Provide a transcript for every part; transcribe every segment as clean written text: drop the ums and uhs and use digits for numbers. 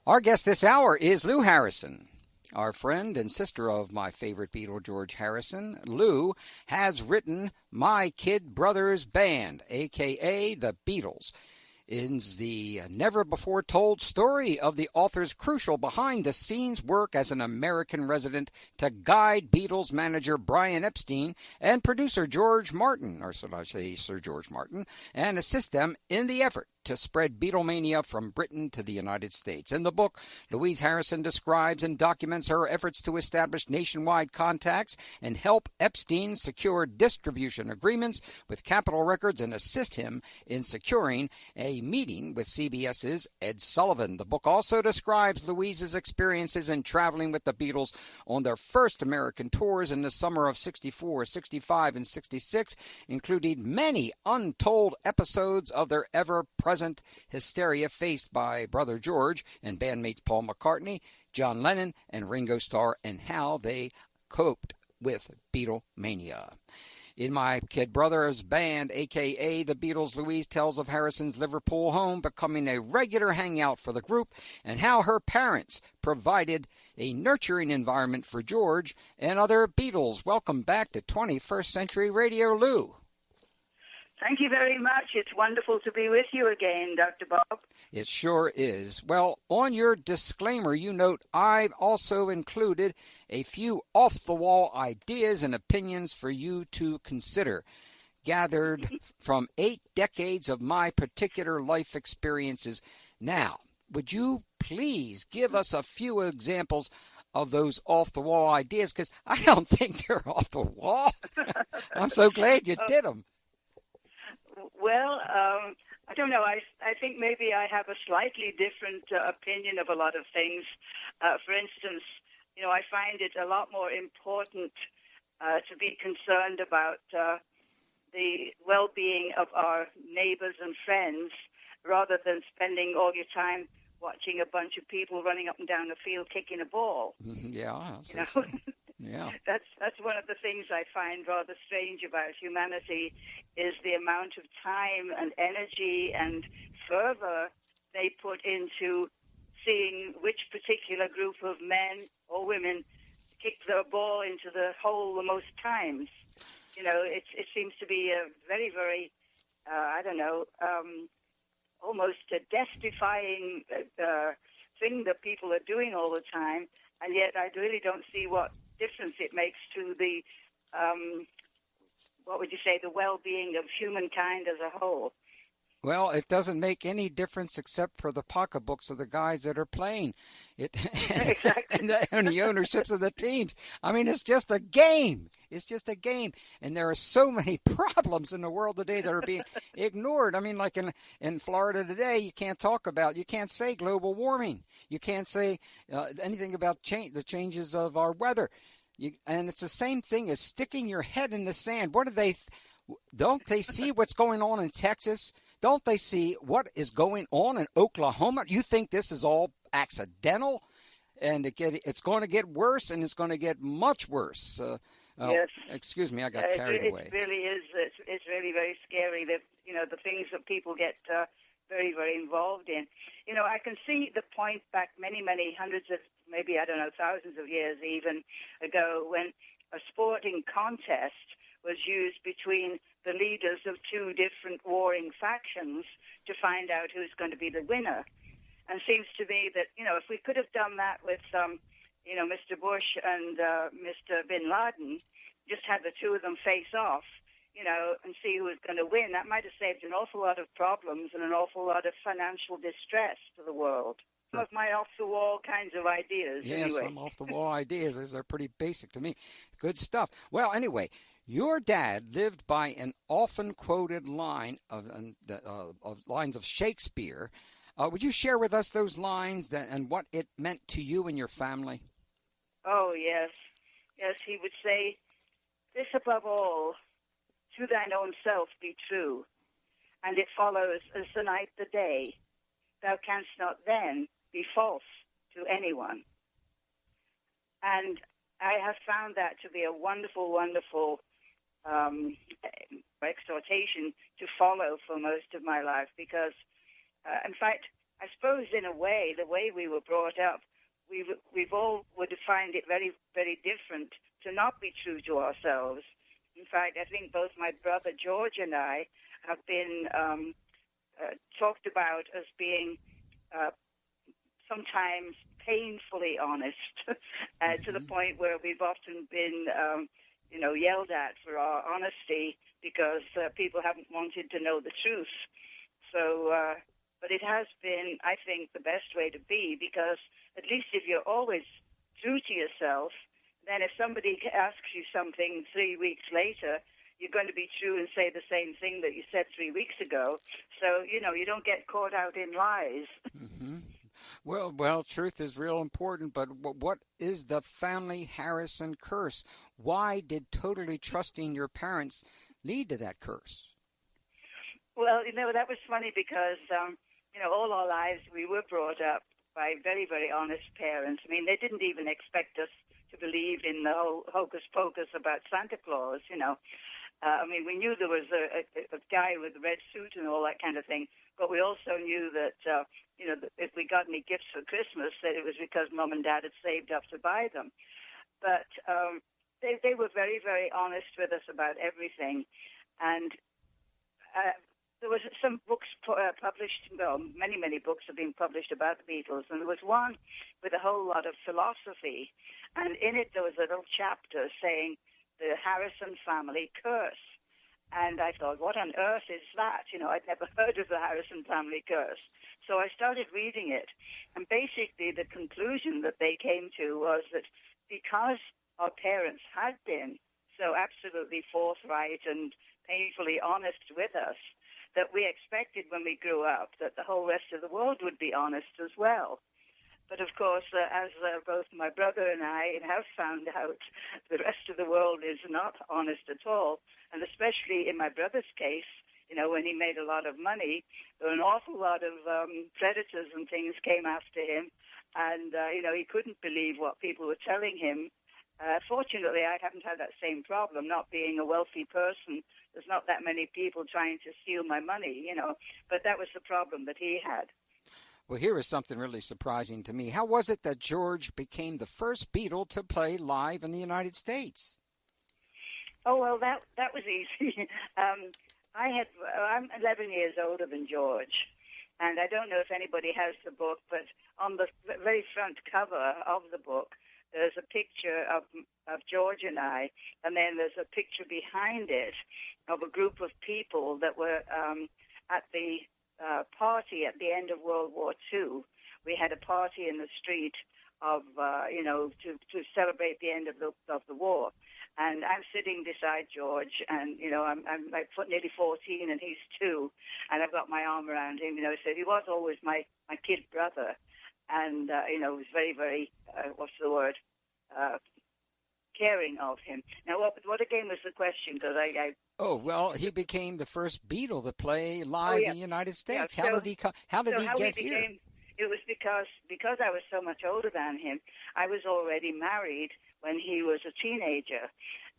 Our guest this hour is Lou Harrison. Our friend and sister of my favorite Beatle, George Harrison, Lou, has written My Kid Brother's Band, a.k.a. the Beatles. It's the never-before-told story of the author's crucial behind-the-scenes work as an American resident to guide Beatles manager Brian Epstein and producer George Martin, or should I say Sir George Martin, and assist them in the effort to spread Beatlemania from Britain to the United States. In the book, Louise Harrison describes and documents her efforts to establish nationwide contacts and help Epstein secure distribution agreements with Capitol Records and assist him in securing a meeting with CBS's Ed Sullivan. The book also describes Louise's experiences in traveling with the Beatles on their first American tours in the summer of 64, 65, and 66, including many untold episodes of their ever-present hysteria faced by brother George and bandmates Paul McCartney, John Lennon, and Ringo Starr, and how they coped with Beatlemania. In My Kid Brother's Band, a.k.a. the Beatles Louise tells of Harrison's Liverpool home becoming a regular hangout for the group and how her parents provided a nurturing environment for George and other Beatles. Welcome back to 21st Century Radio, Lou. Thank you very much. It's wonderful to be with you again, Dr. Bob. It sure is. Well, on your disclaimer, you note I've also included a few off-the-wall ideas and opinions for you to consider, gathered from 8 decades of my particular life experiences. Now, would you please give us a few examples of those off-the-wall ideas? Because I don't think they're off the wall. I'm so glad you did them. Well, I don't know. I think maybe I have a slightly different opinion of a lot of things. For instance, I find it a lot more important to be concerned about the well-being of our neighbors and friends rather than spending all your time watching a bunch of people running up and down the field kicking a ball. Yeah. Yeah. That's one of the things I find rather strange about humanity is the amount of time and energy and fervor they put into seeing which particular group of men or women kick their ball into the hole the most times. It seems to be a very, very, almost a death-defying thing that people are doing all the time, and yet I really don't see what difference it makes to the, the well-being of humankind as a whole. Well, it doesn't make any difference except for the pocketbooks of the guys that are playing it Exactly. and the ownerships of the teams. I mean, it's just a game. It's just a game. And there are so many problems in the world today that are being ignored. I mean, like in Florida today, you can't say global warming. You can't say anything about the changes of our weather. And it's the same thing as sticking your head in the sand. Don't they see what's going on in Texas? Don't they see what is going on in Oklahoma? You think this is all accidental? And it's going to get worse, and it's going to get much worse. Yes. Excuse me, I got carried away. It really is. It's really very scary that, the things that people get very, very involved in. I can see the point back many, many hundreds of, maybe, thousands of years even ago when a sporting contest was used between the leaders of two different warring factions to find out who's going to be the winner. And it seems to me that, if we could have done that with, Mr. Bush and Mr. Bin Laden, just had the two of them face off, and see who was going to win, that might have saved an awful lot of problems and an awful lot of financial distress for the world. Some of my off-the-wall kinds of ideas, Yes, anyway. some off-the-wall ideas. Those are pretty basic to me. Good stuff. Well, anyway, your dad lived by an often quoted line of lines of Shakespeare. Would you share with us those lines and what it meant to you and your family? Oh, yes. Yes, he would say, "This above all, to thine own self be true, and it follows as the night the day. Thou canst not then be false to anyone." And I have found that to be a wonderful, wonderful exhortation to follow for most of my life because, in fact, I suppose in a way, the way we were brought up, we've all would find it very, very different to not be true to ourselves. In fact, I think both my brother George and I have been talked about as being sometimes painfully honest, to the point where we've often been, yelled at for our honesty because people haven't wanted to know the truth. So, but it has been, I think, the best way to be, because at least if you're always true to yourself, then if somebody asks you something 3 weeks later, you're going to be true and say the same thing that you said 3 weeks ago. So, you don't get caught out in lies. Mm-hmm. Well, truth is real important, but what is the family Harrison curse? Why did totally trusting your parents lead to that curse? Well, that was funny because, all our lives we were brought up by very, very honest parents. I mean, they didn't even expect us to believe in the whole hocus pocus about Santa Claus, we knew there was a guy with a red suit and all that kind of thing, but we also knew that, if we got any gifts for Christmas, that it was because Mom and Dad had saved up to buy them. But they were very, very honest with us about everything. And there was some books published, many, many books have been published about the Beatles, and there was one with a whole lot of philosophy. And in it, there was a little chapter saying the Harrison family curse. And I thought, what on earth is that? I'd never heard of the Harrison family curse. So I started reading it. And basically the conclusion that they came to was that because our parents had been so absolutely forthright and painfully honest with us, that we expected when we grew up that the whole rest of the world would be honest as well. But of course, as both my brother and I have found out, the rest of the world is not honest at all. And especially in my brother's case, when he made a lot of money, there were an awful lot of predators and things came after him. And, he couldn't believe what people were telling him. Fortunately, I haven't had that same problem. Not being a wealthy person, there's not that many people trying to steal my money, But that was the problem that he had. Well, here is something really surprising to me. How was it that George became the first Beatle to play live in the United States? Oh, well, that was easy. I'm 11 years older than George, and I don't know if anybody has the book, but on the very front cover of the book, there's a picture of George and I, and then there's a picture behind it of a group of people that were at the party at the end of World War II. We had a party in the street of, to celebrate the end of the war. And I'm sitting beside George, and, I'm like nearly 14, and he's 2, and I've got my arm around him, so he was always my kid brother. And, was very, very, caring of him. Now, what again was the question? Because Oh, well, he became the first Beatle to play live in the United States. Yeah, How did he get here? It was because I was so much older than him. I was already married when he was a teenager,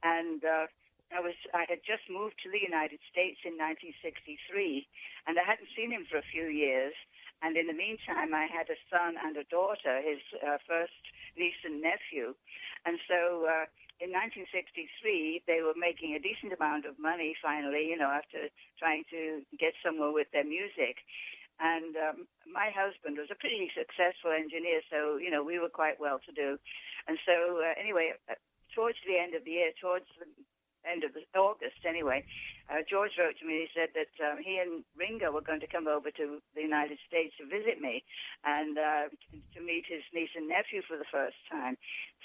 and I had just moved to the United States in 1963, and I hadn't seen him for a few years. And in the meantime, I had a son and a daughter, his first niece and nephew. And so in 1963, they were making a decent amount of money finally, after trying to get somewhere with their music. And my husband was a pretty successful engineer, so, we were quite well-to-do. And so, anyway, towards the end of the year, towards the end of August anyway, George wrote to me. He said that he and Ringo were going to come over to the United States to visit me and to meet his niece and nephew for the first time.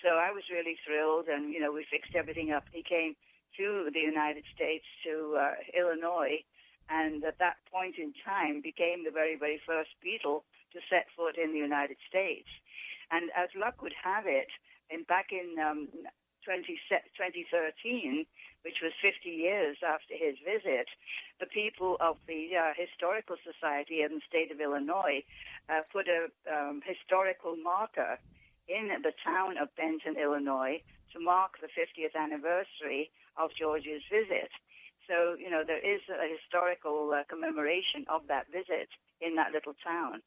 So I was really thrilled, and, we fixed everything up. He came to the United States, to Illinois, and at that point in time became the very, very first Beatle to set foot in the United States. And as luck would have it, back in 2013, which was 50 years after his visit, the people of the Historical Society in the state of Illinois put a historical marker in the town of Benton, Illinois, to mark the 50th anniversary of George's visit. So, there is a historical commemoration of that visit in that little town.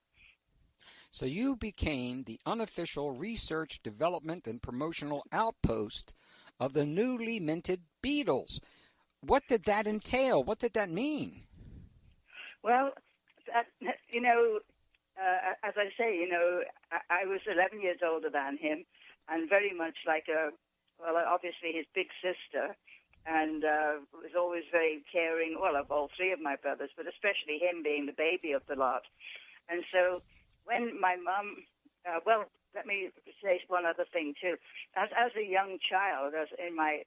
So you became the unofficial research, development, and promotional outpost of the newly minted Beatles. What did that entail? What did that mean? Well, as I say, I was 11 years older than him, and very much like obviously his big sister, and was always very caring, well, of all three of my brothers, but especially him being the baby of the lot. And so when my mum, let me say one other thing, too. As a young child, as in my,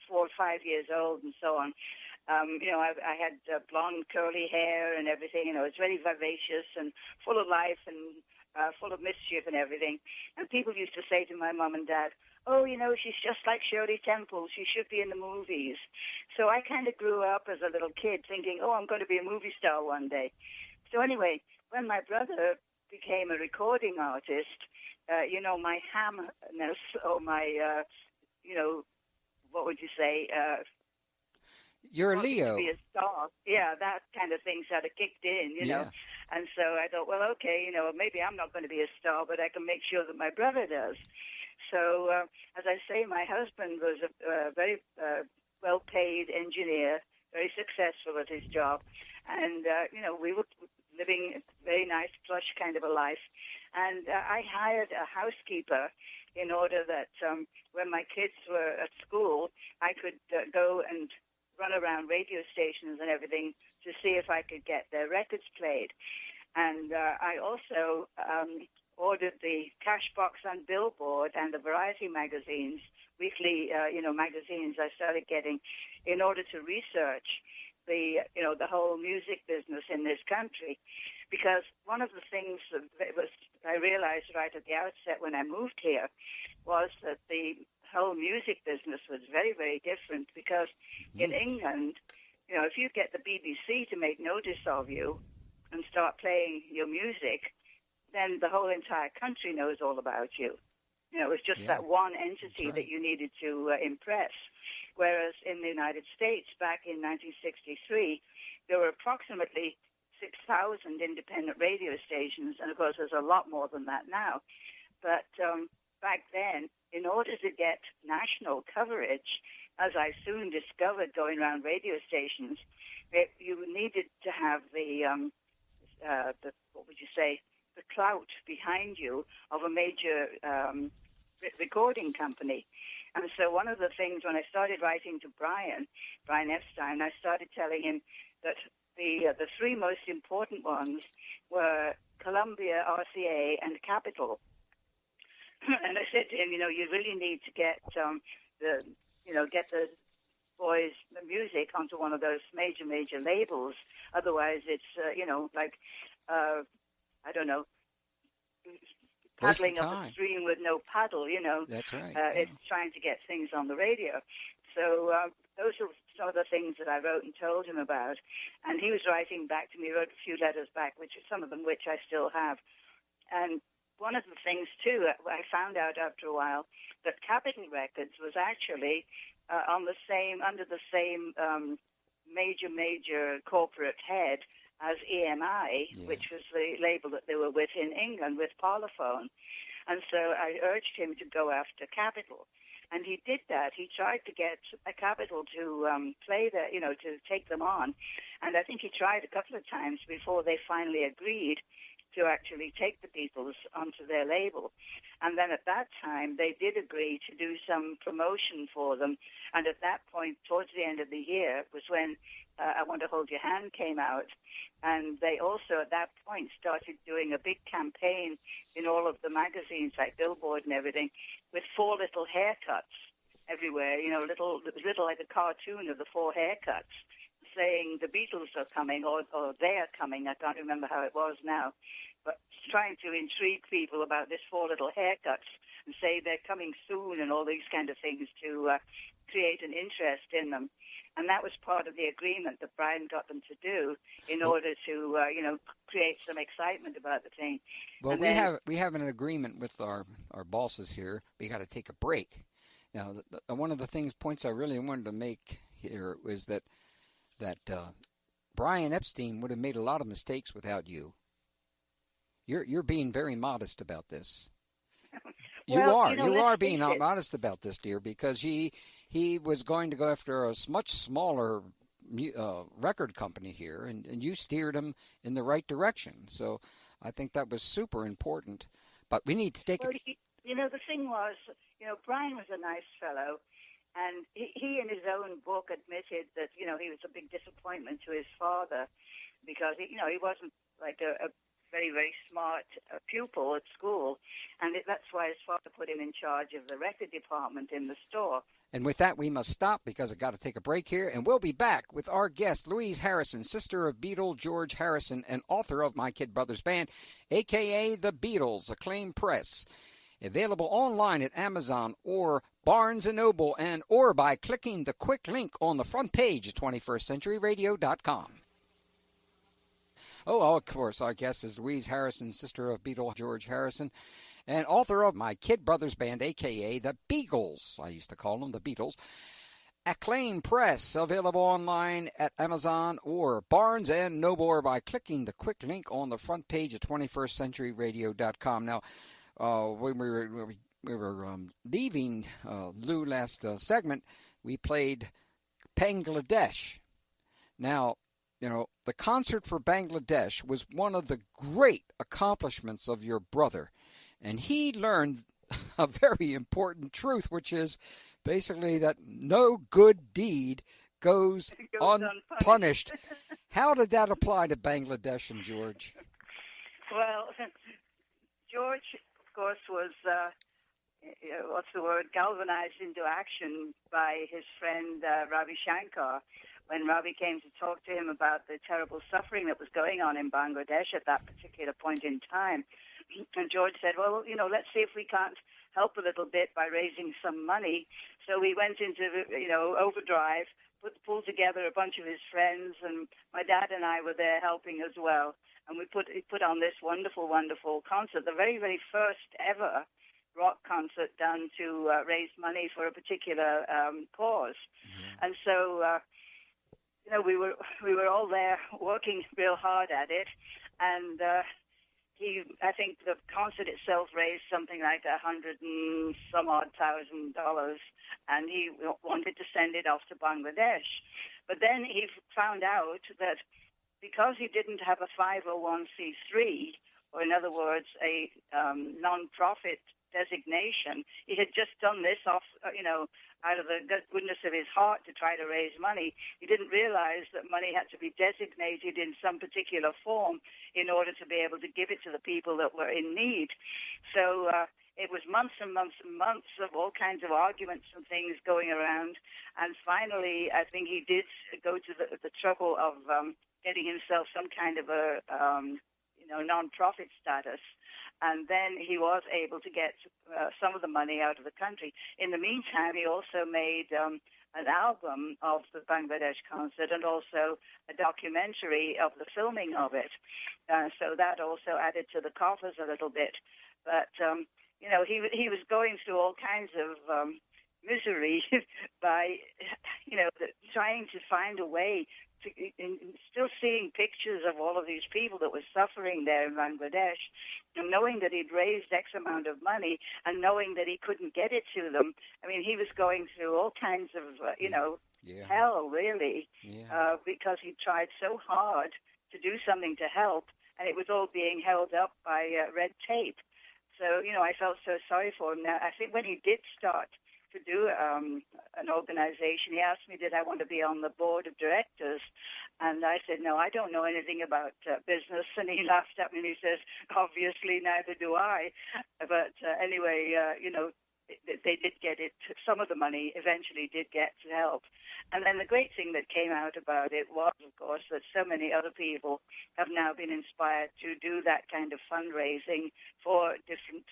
4 or 5 years old and so on, I had blonde, curly hair and everything. It's very vivacious and full of life and full of mischief and everything. And people used to say to my mom and dad, oh, she's just like Shirley Temple. She should be in the movies. So I kind of grew up as a little kid thinking, oh, I'm going to be a movie star one day. So anyway, when my brother became a recording artist, my hamness or my, what would you say? You're a Leo. To be a star. Yeah, that kind of thing sort of kicked in, know. And so I thought, well, okay, maybe I'm not going to be a star, but I can make sure that my brother does. So, as I say, my husband was a very well-paid engineer, very successful at his job. And, we were living a very nice, plush kind of a life. And I hired a housekeeper in order that when my kids were at school, I could go and run around radio stations and everything to see if I could get their records played. And I also ordered the Cash Box on Billboard and the variety magazines, weekly, magazines I started getting in order to research the whole music business in this country. Because one of the things that I realized right at the outset when I moved here was that the whole music business was very, very different because in England, if you get the BBC to make notice of you and start playing your music, then the whole entire country knows all about you. It's just that one entity that you needed to impress. Whereas in the United States, back in 1963, there were approximately 6,000 independent radio stations, and of course there's a lot more than that now. But back then, in order to get national coverage, as I soon discovered going around radio stations, you needed to have the clout behind you of a major recording company. And so one of the things when I started writing to Brian Epstein, I started telling him that the three most important ones were Columbia, RCA, and Capitol. And I said to him, you really need to get get the boys' the music onto one of those major labels. Otherwise, it's paddling up a stream with no paddle. That's right. It's trying to get things on the radio. So those are some of the things that I wrote and told him about. And he was writing back to me, wrote a few letters back, some of them which I still have. And one of the things, too, I found out after a while that Capitol Records was actually under the same major corporate head as EMI, which was the label that they were with in England with Parlophone. And so I urged him to go after Capitol. And he did that. He tried to get a Capitol to play to take them on. And I think he tried a couple of times before they finally agreed to actually take the Beatles onto their label. And then at that time, they did agree to do some promotion for them. And at that point, towards the end of the year, was when I Want to Hold Your Hand came out. And they also, at that point, started doing a big campaign in all of the magazines, like Billboard and everything, with 4 little haircuts everywhere, little like a cartoon of the 4 haircuts, saying the Beatles are coming or they are coming. I can't remember how it was now. But trying to intrigue people about this 4 little haircuts and say they're coming soon and all these kind of things to create an interest in them. And that was part of the agreement that Brian got them to do in order to, create some excitement about the thing. Well, we have an agreement with our bosses here. We got to take a break. Now, one of the points I really wanted to make here was that Brian Epstein would have made a lot of mistakes without you. You're being very modest about this. Well, You are let's being face it. honest about this, dear, because he was going to go after a much smaller record company here, and you steered him in the right direction. So I think that was super important. But we need to take Well, it. the thing was, Brian was a nice fellow, and he in his own book admitted that, he was a big disappointment to his father because, he wasn't like a very, very smart pupil at school, and that's why his father put him in charge of the record department in the store. And with that, we must stop because I've got to take a break here, and we'll be back with our guest, Louise Harrison, sister of Beatle George Harrison and author of My Kid Brothers Band, a.k.a. the Beatles Acclaim Press. Available online at Amazon or Barnes & Noble or by clicking the quick link on the front page at 21stcenturyradio.com. Oh, of course, our guest is Louise Harrison, sister of Beatle George Harrison, and author of My Kid Brothers Band, a.k.a. the Beagles. I used to call them the Beatles. Acclaim Press, available online at Amazon or Barnes & Noble or by clicking the quick link on the front page at 21stcenturyradio.com. Now, when we were leaving Lou last segment, we played Bangladesh. Now, the concert for Bangladesh was one of the great accomplishments of your brother. And he learned a very important truth, which is basically that no good deed goes unpunished. How did that apply to Bangladesh and George? Well, George, of course, was, galvanized into action by his friend Ravi Shankar when Ravi came to talk to him about the terrible suffering that was going on in Bangladesh at that particular point in time. And George said, well, let's see if we can't help a little bit by raising some money. So we went into, overdrive, pulled together a bunch of his friends, and my dad and I were there helping as well. And we put on this wonderful, wonderful concert, the very, very first ever rock concert done to raise money for a particular cause. Mm-hmm. And so, we were all there working real hard at it, and I think the concert itself raised something like $100,000 and some odd, and he wanted to send it off to Bangladesh. But then he found out that because he didn't have a 501c3, or in other words, a non-profit designation, he had just done this off, out of the goodness of his heart to try to raise money. He didn't realize that money had to be designated in some particular form in order to be able to give it to the people that were in need. So it was months and months and months of all kinds of arguments and things going around. And finally, I think he did go to the trouble of getting himself some kind of a non-profit status. And then he was able to get some of the money out of the country. In the meantime, he also made an album of the Bangladesh concert and also a documentary of the filming of it. So that also added to the coffers a little bit. But, he was going through all kinds of misery by, trying to find a way and still seeing pictures of all of these people that were suffering there in Bangladesh, and knowing that he'd raised X amount of money and knowing that he couldn't get it to them. I mean, he was going through all kinds of, hell, really, because he tried so hard to do something to help, and it was all being held up by red tape. So, I felt so sorry for him. Now, I think when he did start to do an organization, he asked me, did I want to be on the board of directors? And I said, no, I don't know anything about business. And he laughed at me and he says, obviously, neither do I. But anyway, they did get it. Some of the money eventually did get to help. And then the great thing that came out about it was, of course, that so many other people have now been inspired to do that kind of fundraising for different,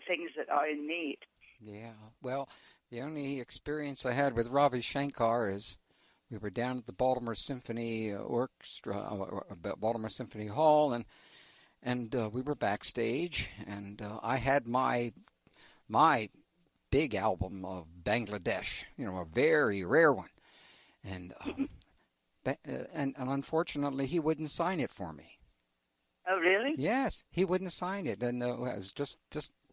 things that are in need. Yeah, well, the only experience I had with Ravi Shankar is we were down at the Baltimore Symphony Orchestra, Baltimore Symphony Hall, and we were backstage, and I had my big album of Bangladesh, a very rare one, and unfortunately he wouldn't sign it for me. Oh, really? Yes, he wouldn't sign it, and I was just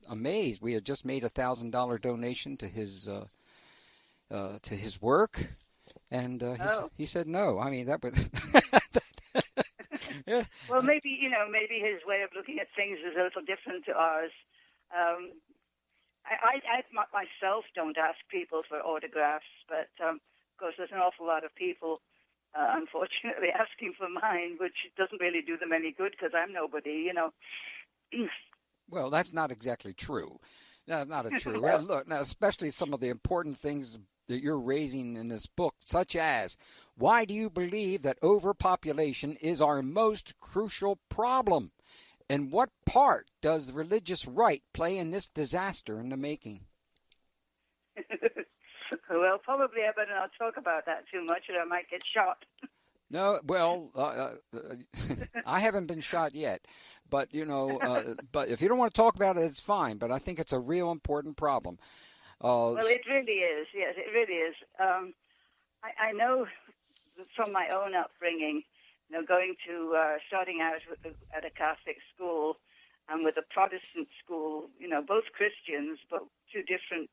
amazed. We had just made $1,000 donation to his work, and he said no. I mean, that would. Yeah. Well, maybe maybe his way of looking at things is a little different to ours. I myself don't ask people for autographs, but of course there's an awful lot of people, unfortunately, asking for mine, which doesn't really do them any good because I'm nobody, Well, that's not exactly true. No, not true. Well, look, now, especially some of the important things that you're raising in this book, such as, why do you believe that overpopulation is our most crucial problem? And what part does the religious right play in this disaster in the making? Well, probably I better not talk about that too much or I might get shot. No, well, I haven't been shot yet, but but if you don't want to talk about it, it's fine. But I think it's a real important problem. Well, it really is. Yes, it really is. I know from my own upbringing, starting out at a Catholic school and with a Protestant school, both Christians, but two different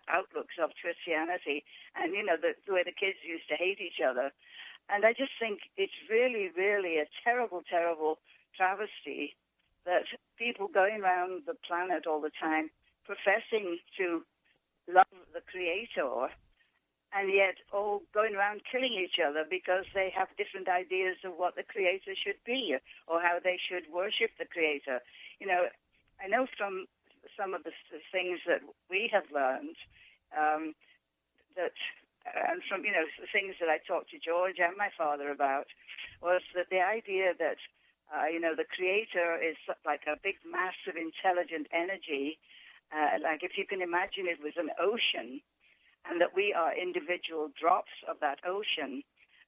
outlooks of Christianity, and the way the kids used to hate each other. And I just think it's really, really a terrible, terrible travesty that people going around the planet all the time professing to love the Creator and yet all going around killing each other because they have different ideas of what the Creator should be or how they should worship the Creator. I know from some of the things that we have learned and from, the things that I talked to George and my father about, was that the idea that, the Creator is like a big mass of intelligent energy, like if you can imagine it was an ocean, and that we are individual drops of that ocean,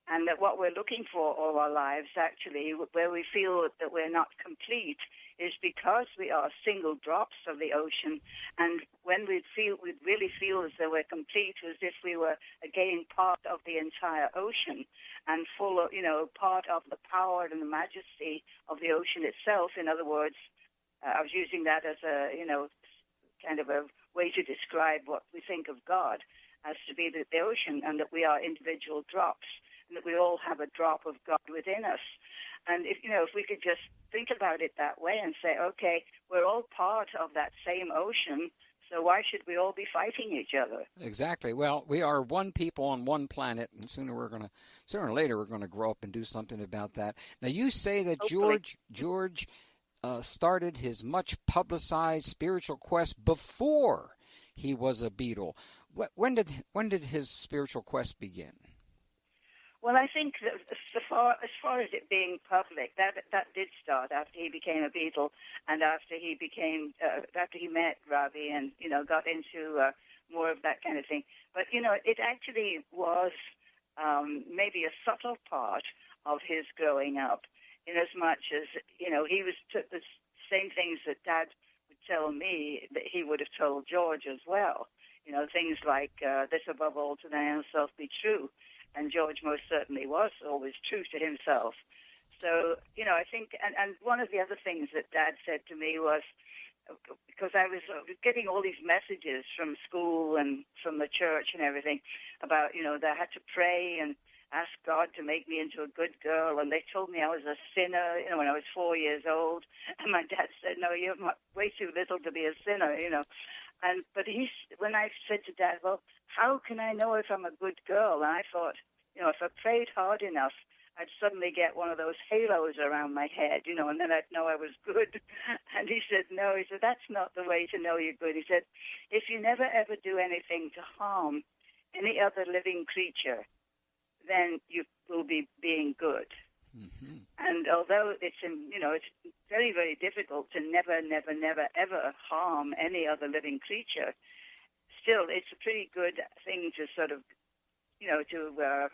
and that what we're looking for all our lives, actually, where we feel that we're not complete, is because we are single drops of the ocean. And when we'd really feel as though we're complete, as if we were again part of the entire ocean and full of, part of the power and the majesty of the ocean itself. In other words, I was using that as a, kind of a way to describe what we think of God as to be the ocean, and that we are individual drops, and that we all have a drop of God within us. And if we could just think about it that way and say, okay, we're all part of that same ocean, so why should we all be fighting each other? Exactly. Well, we are one people on one planet, and sooner or later we're gonna grow up and do something about that. Now, you say that Hopefully. George started his much publicized spiritual quest before he was a Beatle. When did his spiritual quest begin? Well, I think that as far as it being public, that did start after he became a Beatle and after he met Robbie and got into more of that kind of thing. But it actually was maybe a subtle part of his growing up, in as much as he took the same things that Dad would tell me that he would have told George as well. Things like this above all to thy own self be true. And George most certainly was always true to himself. So, I think, and one of the other things that Dad said to me was, because I was getting all these messages from school and from the church and everything about, that I had to pray and ask God to make me into a good girl. And they told me I was a sinner, when I was 4 years old. And my dad said, no, you're way too little to be a sinner, But when I said to Dad, well, how can I know if I'm a good girl? And I thought, if I prayed hard enough, I'd suddenly get one of those halos around my head, and then I'd know I was good. And he said, no, that's not the way to know you're good. He said, if you never ever do anything to harm any other living creature, then you will be being good. Mm-hmm. And although it's very, very difficult to never, never, never, ever harm any other living creature, still it's a pretty good thing to sort of, to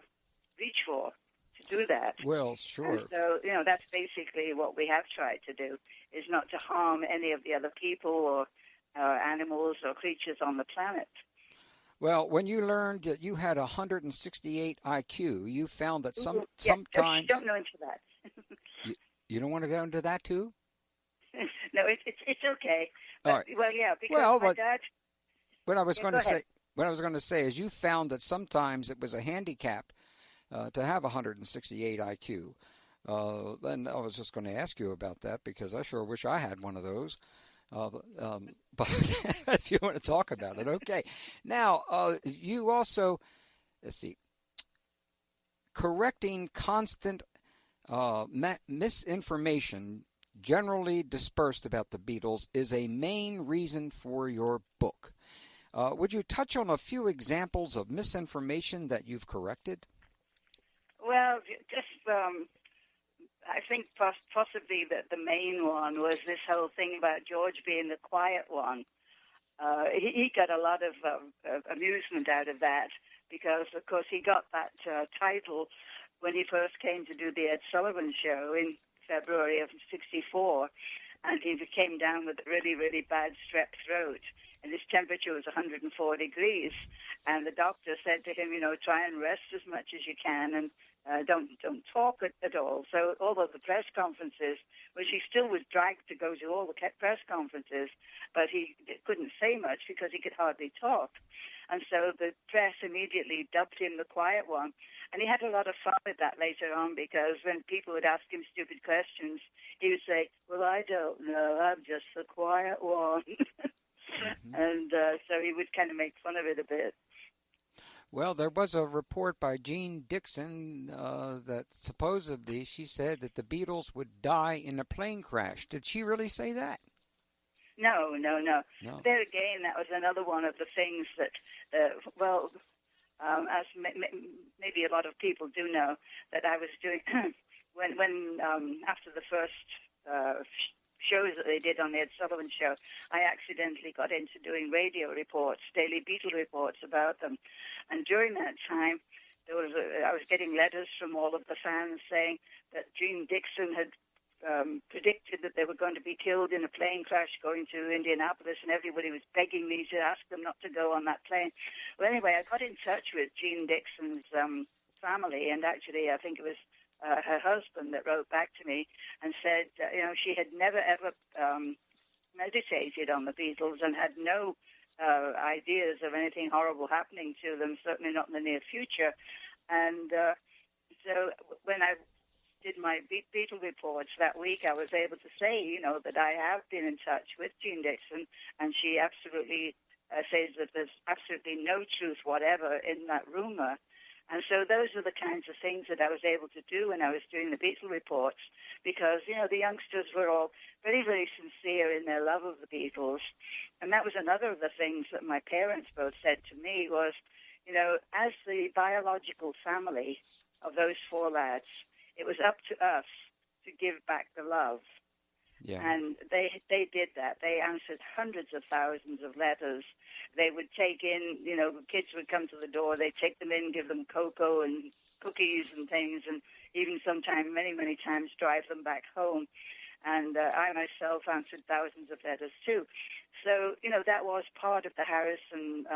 reach for, to do that. Well, sure. And so, that's basically what we have tried to do, is not to harm any of the other people or animals or creatures on the planet. Well, when you learned that you had 168 IQ, you found that sometimes... Don't know into that. You don't want to go into that too? No, it's okay. All right. Well, yeah, because my dad. What I was Yeah, going go to say. ahead. What I was going to say is, you found that sometimes it was a handicap to have 168 IQ. And I was just going to ask you about that because I sure wish I had one of those. But if you want to talk about it, okay. Now, you also, let's see, correcting constant misinformation generally dispersed about the Beatles is a main reason for your book. Would you touch on a few examples of misinformation that you've corrected? Well, just I think possibly that the main one was this whole thing about George being the quiet one. He got a lot of amusement out of that because, of course, he got that title when he first came to do the Ed Sullivan Show in February of '64, and he came down with a really, really bad strep throat, and his temperature was 104 degrees, and the doctor said to him, try and rest as much as you can, and don't talk at all. So all of the press conferences, which he still was dragged to go to all the press conferences, but he couldn't say much because he could hardly talk. And so the press immediately dubbed him the quiet one. And he had a lot of fun with that later on because when people would ask him stupid questions, he would say, well, I don't know, I'm just the quiet one. Mm-hmm. And so he would kind of make fun of it a bit. Well, there was a report by Jean Dixon that supposedly she said that the Beatles would die in a plane crash. Did she really say that? No. There again, that was another one of the things that, as maybe a lot of people do know, that I was doing when after the first shows that they did on the Ed Sullivan Show, I accidentally got into doing radio reports, daily Beatle reports about them. And during that time, I was getting letters from all of the fans saying that Jean Dixon had predicted that they were going to be killed in a plane crash going to Indianapolis, and everybody was begging me to ask them not to go on that plane. Well, anyway, I got in touch with Jean Dixon's family, and actually I think it was her husband that wrote back to me and said, she had never, ever meditated on the Beatles and had no ideas of anything horrible happening to them, certainly not in the near future. And so when I did my Beatle reports that week, I was able to say, that I have been in touch with Jean Dixon, and she absolutely says that there's absolutely no truth whatever in that rumor. And so those are the kinds of things that I was able to do when I was doing the Beatle reports because, the youngsters were all very, very sincere in their love of the Beatles. And that was another of the things that my parents both said to me was, as the biological family of those four lads, it was up to us to give back the love. Yeah. And they did that. They answered hundreds of thousands of letters. They would take in, kids would come to the door. They'd take them in, give them cocoa and cookies and things, and even sometimes, many, many times, drive them back home. And I myself answered thousands of letters too. So, that was part of the Harrison,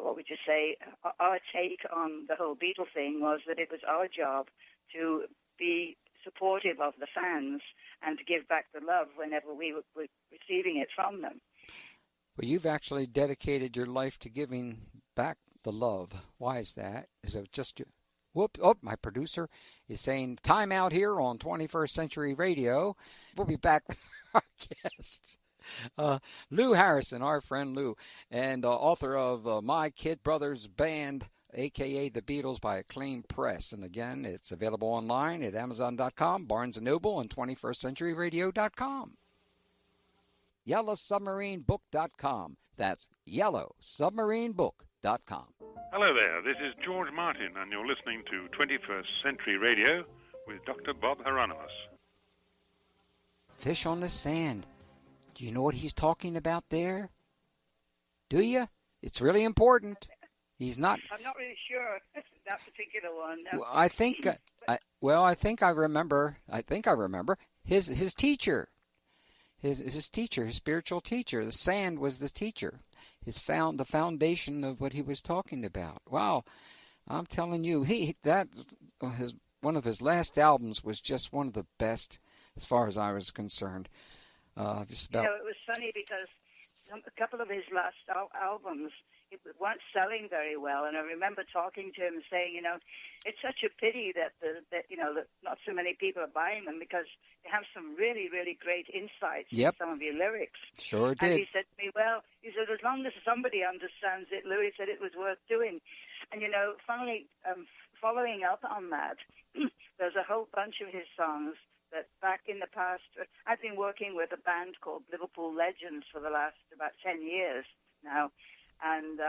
what would you say, our take on the whole Beatle thing was that it was our job to be supportive of the fans and to give back the love whenever we were receiving it from them. Well, you've actually dedicated your life to giving back the love. Why is that? Is it just you? Whoop! Oh, my producer is saying time out here on 21st Century Radio. We'll be back with our guests. Lou Harrison, our friend Lou, and author of My Kid Brothers Band, a.k.a. The Beatles by Acclaim Press. And again, it's available online at Amazon.com, Barnes & Noble, and 21stCenturyRadio.com. YellowSubmarineBook.com. That's YellowSubmarineBook.com. Hello there, this is George Martin, and you're listening to 21st Century Radio with Dr. Bob Hieronimus. Fish on the sand. Do you know what he's talking about there? Do you? It's really important. He's not. I'm not really sure that particular one. No. I think I remember his teacher. His teacher, his spiritual teacher. The sand was the teacher. The foundation of what he was talking about. Wow, I'm telling you, his one of his last albums was just one of the best, as far as I was concerned. Just about. It was funny because a couple of his last albums weren't selling very well, and I remember talking to him and saying, it's such a pity that that not so many people are buying them because you have some really, really great insights in some of your lyrics. Sure did. And he said to me, as long as somebody understands it, Louis said it was worth doing. And, finally, following up on that, there's a whole bunch of his songs that back in the past, I've been working with a band called Liverpool Legends for the last about 10 years now. And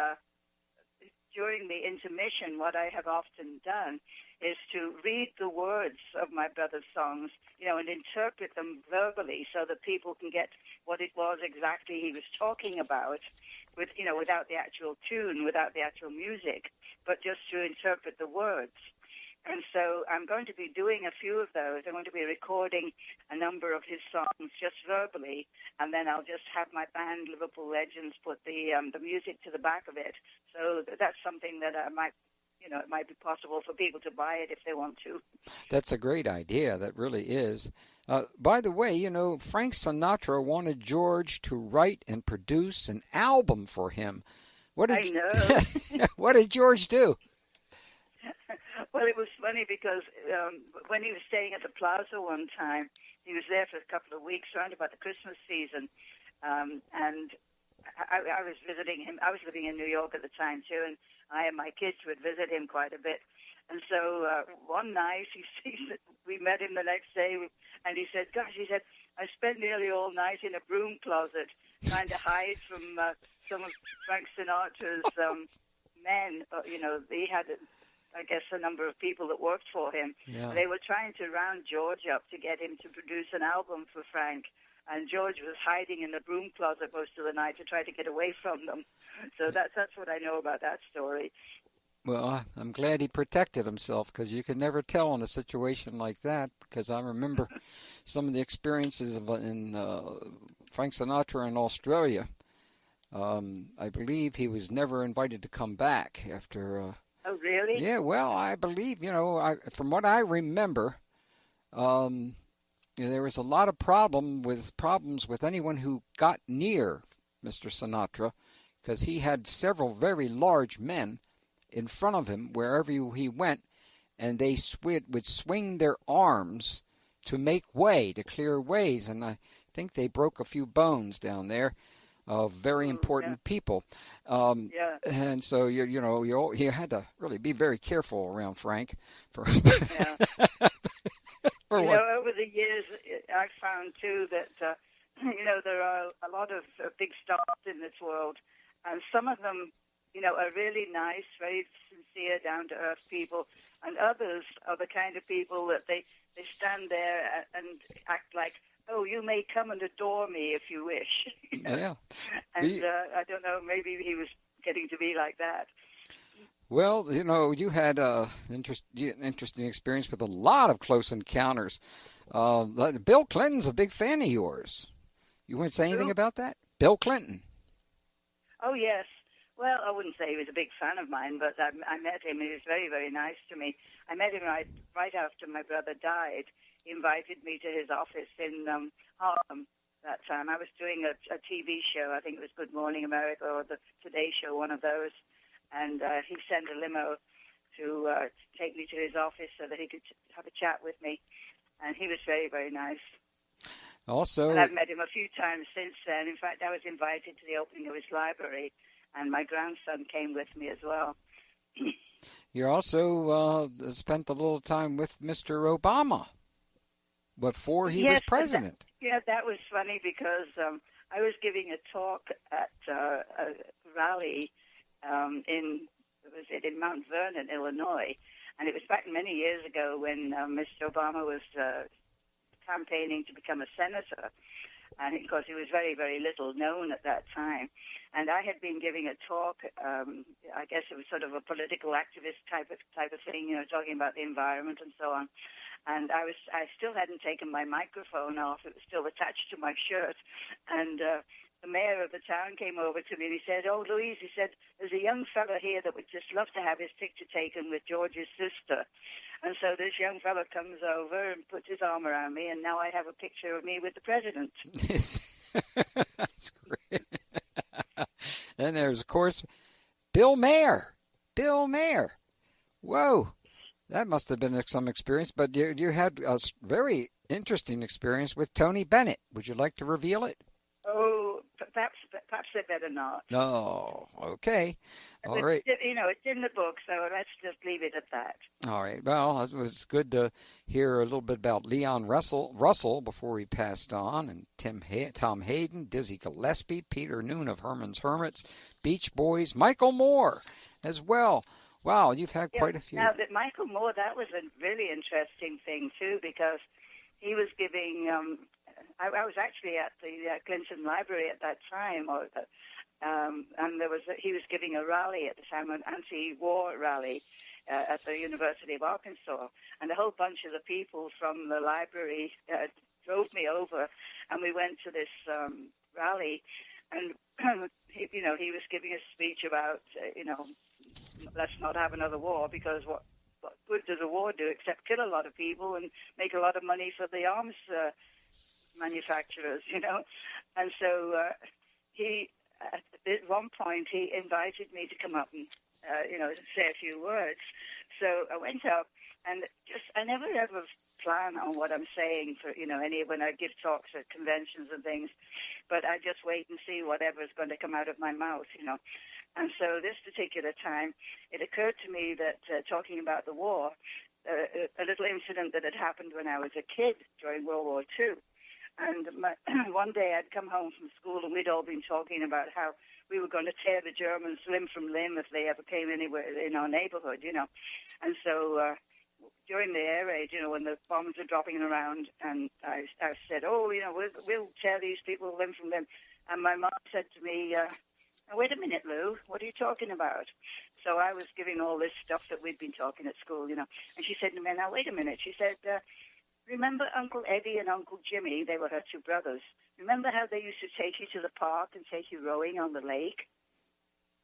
during the intermission, what I have often done is to read the words of my brother's songs, and interpret them verbally so that people can get what it was exactly he was talking about, without the actual tune, without the actual music, but just to interpret the words. And so I'm going to be doing a few of those. I'm going to be recording a number of his songs just verbally, and then I'll just have my band, Liverpool Legends, put the music to the back of it. So that's something that I might, it might be possible for people to buy it if they want to. That's a great idea. That really is. By the way, Frank Sinatra wanted George to write and produce an album for him. I know. What did George do? Well, it was funny because when he was staying at the Plaza one time, he was there for a couple of weeks around about the Christmas season, and I was visiting him. I was living in New York at the time, too, and I and my kids would visit him quite a bit. And so one night, we met him the next day, and he said, I spent nearly all night in a broom closet trying to hide from some of Frank Sinatra's men. He had I guess a number of people that worked for him. Yeah. They were trying to round George up to get him to produce an album for Frank, and George was hiding in the broom closet most of the night to try to get away from them. So that's what I know about that story. Well, I'm glad he protected himself, because you can never tell in a situation like that, because I remember some of the experiences in Frank Sinatra in Australia. I believe he was never invited to come back after... Oh, really? Yeah, well, I believe, from what I remember, there was a lot of problems with anyone who got near Mr. Sinatra, because he had several very large men in front of him wherever he went, and they would swing their arms to make way, to clear ways, and I think they broke a few bones down there of very important people. And so you had to really be very careful around Frank. Over the years, I found too that there are a lot of big stars in this world, and some of them are really nice, very sincere, down to earth people, and others are the kind of people that they stand there and act like, oh, you may come and adore me if you wish. Yeah. And I don't know, maybe he was getting to be like that. Well, you had an interesting experience with a lot of close encounters. Bill Clinton's a big fan of yours. You want to say anything about that? Bill Clinton. Oh, yes. Well, I wouldn't say he was a big fan of mine, but I met him. He was very, very nice to me. I met him right after my brother died. He invited me to his office in Harlem that time. I was doing a TV show. I think it was Good Morning America or the Today Show, one of those. And he sent a limo to take me to his office so that he could have a chat with me. And he was very, very nice. Also, and I've met him a few times since then. In fact, I was invited to the opening of his library, and my grandson came with me as well. You also spent a little time with Mr. Obama before he was president. That was funny because I was giving a talk at a rally in Mount Vernon, Illinois, and it was back many years ago when Mr. Obama was campaigning to become a senator, and of course he was very, very little known at that time. And I had been giving a talk, I guess it was sort of a political activist type of thing, talking about the environment and so on. And I still hadn't taken my microphone off. It was still attached to my shirt. And the mayor of the town came over to me and he said, "Oh, Louise," he said, "there's a young fellow here that would just love to have his picture taken with George's sister." And so this young fellow comes over and puts his arm around me, and now I have a picture of me with the president. That's great. Then there's, of course, Bill Mayer. Bill Mayer. Whoa. That must have been some experience, but you had a very interesting experience with Tony Bennett. Would you like to reveal it? Oh, perhaps they better not. No. Okay. All right. It's in the book, so let's just leave it at that. All right. Well, it was good to hear a little bit about Leon Russell before he passed on, and Tom Hayden, Dizzy Gillespie, Peter Noon of Herman's Hermits, Beach Boys, Michael Moore as well. Wow, you've had quite a few. Now, Michael Moore, that was a really interesting thing, too, because he was giving... I was actually at the Clinton Library at that time, and he was giving a rally at the time, an anti-war rally at the University of Arkansas, and a whole bunch of the people from the library drove me over, and we went to this rally, and he was giving a speech about let's not have another war, because what good does a war do except kill a lot of people and make a lot of money for the arms manufacturers, And so he, at one point, he invited me to come up and, say a few words. So I went up, and I never ever plan on what I'm saying for, when I give talks at conventions and things, but I just wait and see whatever is going to come out of my mouth, And so this particular time, it occurred to me that talking about the war, a little incident that had happened when I was a kid during World War II. And one day I'd come home from school, and we'd all been talking about how we were going to tear the Germans limb from limb if they ever came anywhere in our neighborhood, And so during the air raid, when the bombs are dropping around, and I said, we'll tear these people limb from limb. And my mom said to me, wait a minute, Lou, what are you talking about? So I was giving all this stuff that we'd been talking at school, And she said to me, now, wait a minute. She said, remember Uncle Eddie and Uncle Jimmy? They were her two brothers. Remember how they used to take you to the park and take you rowing on the lake?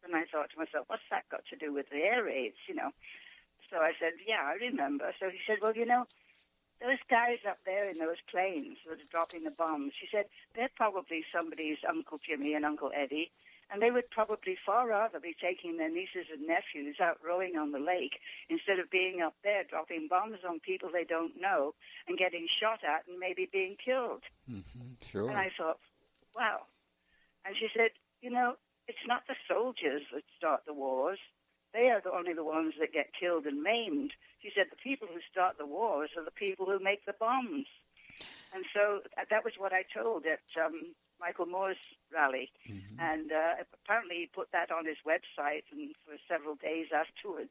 And I thought to myself, what's that got to do with the air raids, So I said, yeah, I remember. So he said, well, those guys up there in those planes that are dropping the bombs, she said, they're probably somebody's Uncle Jimmy and Uncle Eddie, and they would probably far rather be taking their nieces and nephews out rowing on the lake instead of being up there dropping bombs on people they don't know and getting shot at and maybe being killed. Mm-hmm, sure. And I thought, wow. And she said, it's not the soldiers that start the wars. They are only the ones that get killed and maimed. She said the people who start the wars are the people who make the bombs. And so that was what I told at Michael Moore's rally. Mm-hmm. And apparently he put that on his website and for several days afterwards.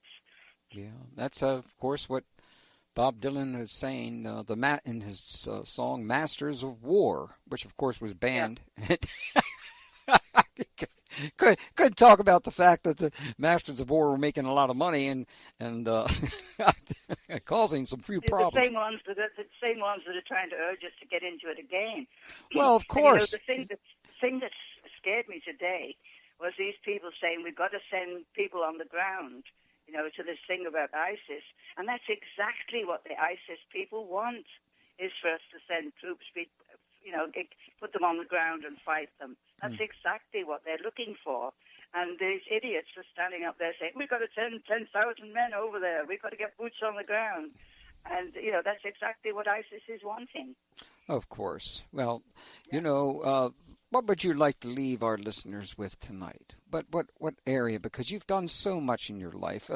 Yeah, that's, of course, what Bob Dylan is saying in his song Masters of War, which, of course, was banned. Yeah. Couldn't talk about the fact that the Masters of War were making a lot of money and causing some few problems. The same ones that are trying to urge us to get into it again. Well, of course. And, the thing that scared me today was these people saying we've got to send people on the ground, to this thing about ISIS, and that's exactly what the ISIS people want, is for us to send troops, put them on the ground and fight them. That's exactly what they're looking for. And these idiots are standing up there saying, we've got to send 10,000 men over there. We've got to get boots on the ground. And, that's exactly what ISIS is wanting. Of course. Well, what would you like to leave our listeners with tonight? But what area? Because you've done so much in your life.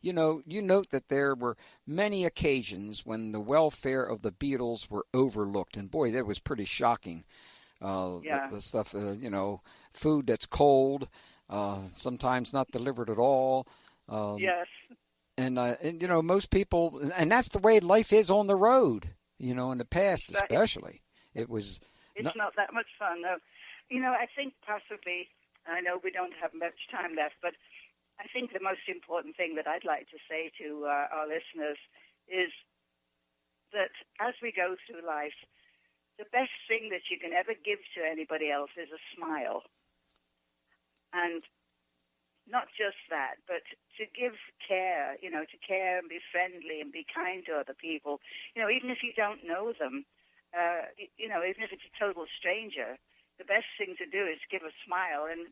You note that there were many occasions when the welfare of the Beatles were overlooked. And, boy, that was pretty shocking. The stuff, food that's cold, sometimes not delivered at all. Yes. And most people, and that's the way life is on the road, in the past especially. It's not that much fun, though. I think possibly, I know we don't have much time left, but I think the most important thing that I'd like to say to our listeners is that as we go through life, the best thing that you can ever give to anybody else is a smile. And not just that, but to give care, to care and be friendly and be kind to other people, even if you don't know them, even if it's a total stranger, the best thing to do is give a smile. And,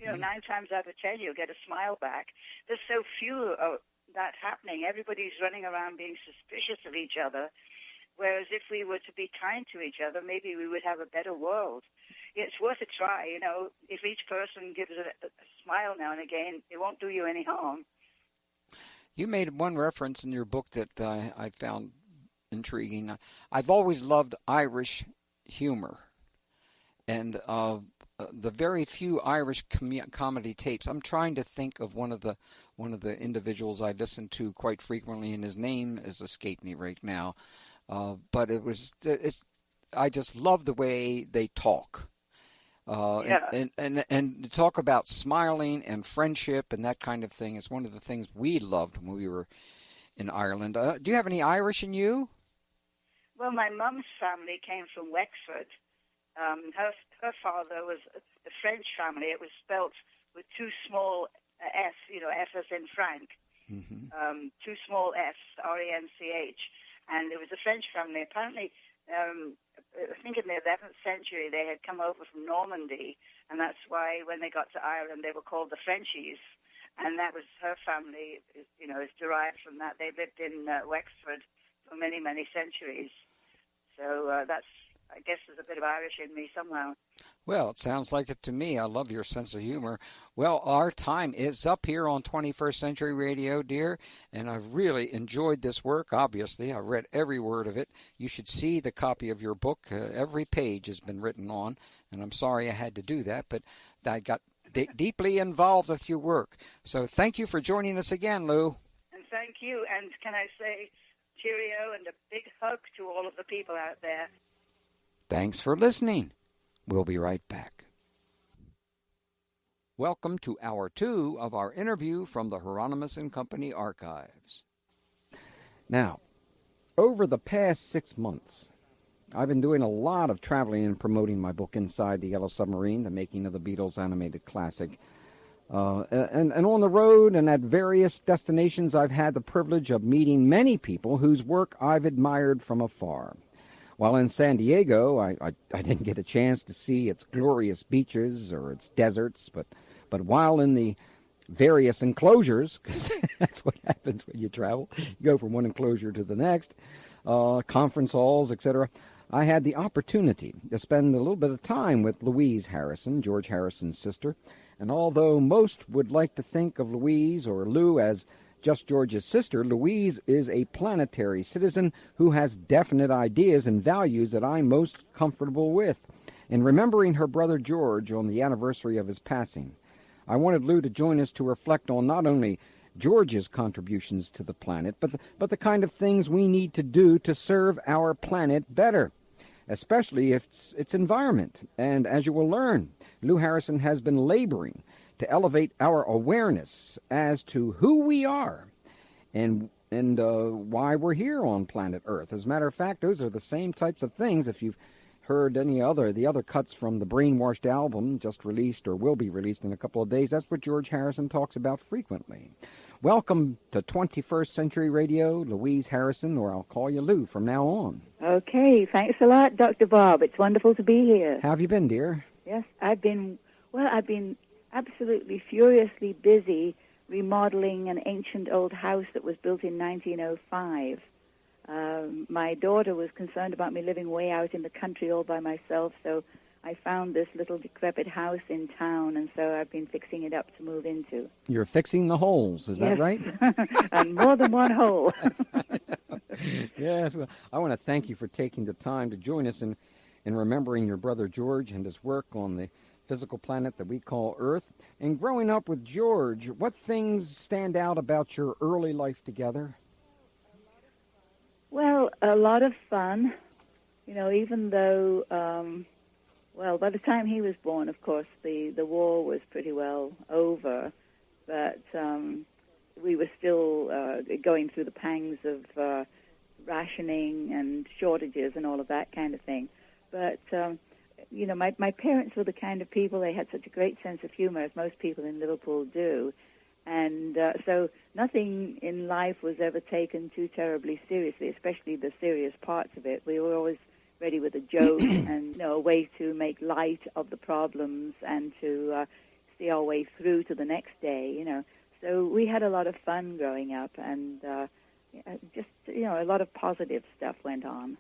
9 times out of 10, you'll get a smile back. There's so few of that happening. Everybody's running around being suspicious of each other. Whereas if we were to be kind to each other, maybe we would have a better world. It's worth a try, If each person gives a smile now and again, it won't do you any harm. You made one reference in your book that I found intriguing. I've always loved Irish humor. And the very few Irish comedy tapes, I'm trying to think of one of the individuals I listen to quite frequently, and his name has escaped me right now. But I just love the way they talk. And to talk about smiling and friendship and that kind of thing is one of the things we loved when we were in Ireland. Do you have any Irish in you? Well, my mum's family came from Wexford. Her father was a French family. It was spelt with two small F, F as in Frank, two small F's, R-E-N-C-H. And it was a French family. Apparently, I think in the 11th century, they had come over from Normandy, and that's why when they got to Ireland, they were called the Frenchies. And that was her family, is derived from that. They lived in Wexford for many, many centuries. So I guess there's a bit of Irish in me somehow. Well, it sounds like it to me. I love your sense of humor. Well, our time is up here on 21st Century Radio, dear, and I've really enjoyed this work, obviously. I read every word of it. You should see the copy of your book. Every page has been written on, and I'm sorry I had to do that, but I got deeply involved with your work. So thank you for joining us again, Lou. And thank you, and can I say cheerio and a big hug to all of the people out there. Thanks for listening. We'll be right back. Welcome to Hour 2 of our interview from the Hieronimus and Company archives. Now, over the past 6 months, I've been doing a lot of traveling and promoting my book Inside the Yellow Submarine, the making of the Beatles animated classic. And on the road and at various destinations, I've had the privilege of meeting many people whose work I've admired from afar. While in San Diego, I didn't get a chance to see its glorious beaches or its deserts, but while in the various enclosures, because that's what happens when you travel, you go from one enclosure to the next, conference halls, etc., I had the opportunity to spend a little bit of time with Louise Harrison, George Harrison's sister, and although most would like to think of Louise or Lou as just George's sister, Louise is a planetary citizen who has definite ideas and values that I'm most comfortable with. In remembering her brother George on the anniversary of his passing, I wanted Lou to join us to reflect on not only George's contributions to the planet, but the kind of things we need to do to serve our planet better, especially its environment. And as you will learn, Lou Harrison has been laboring to elevate our awareness as to who we are and why we're here on planet Earth. As a matter of fact, those are the same types of things, if you've heard the other cuts from the Brainwashed album just released or will be released in a couple of days, that's what George Harrison talks about frequently. Welcome to 21st Century Radio, Louise Harrison, or I'll call you Lou from now on. Okay, thanks a lot, Dr. Bob. It's wonderful to be here. How have you been, dear? Yes, I've been absolutely furiously busy remodeling an ancient old house that was built in 1905. My daughter was concerned about me living way out in the country all by myself, so I found this little decrepit house in town, and so I've been fixing it up to move into. You're fixing the holes, is that right? And more than one hole. Yes, well, I want to thank you for taking the time to join us in remembering your brother George and his work on the physical planet that we call Earth. And growing up with George, what things stand out about your early life together? Well, a lot of fun. Even though, by the time he was born, of course, the war was pretty well over, but we were still going through the pangs of rationing and shortages and all of that kind of thing. But my parents were the kind of people, they had such a great sense of humor, as most people in Liverpool do. And so nothing in life was ever taken too terribly seriously, especially the serious parts of it. We were always ready with a joke and a way to make light of the problems and to see our way through to the next day, So we had a lot of fun growing up, and just, a lot of positive stuff went on.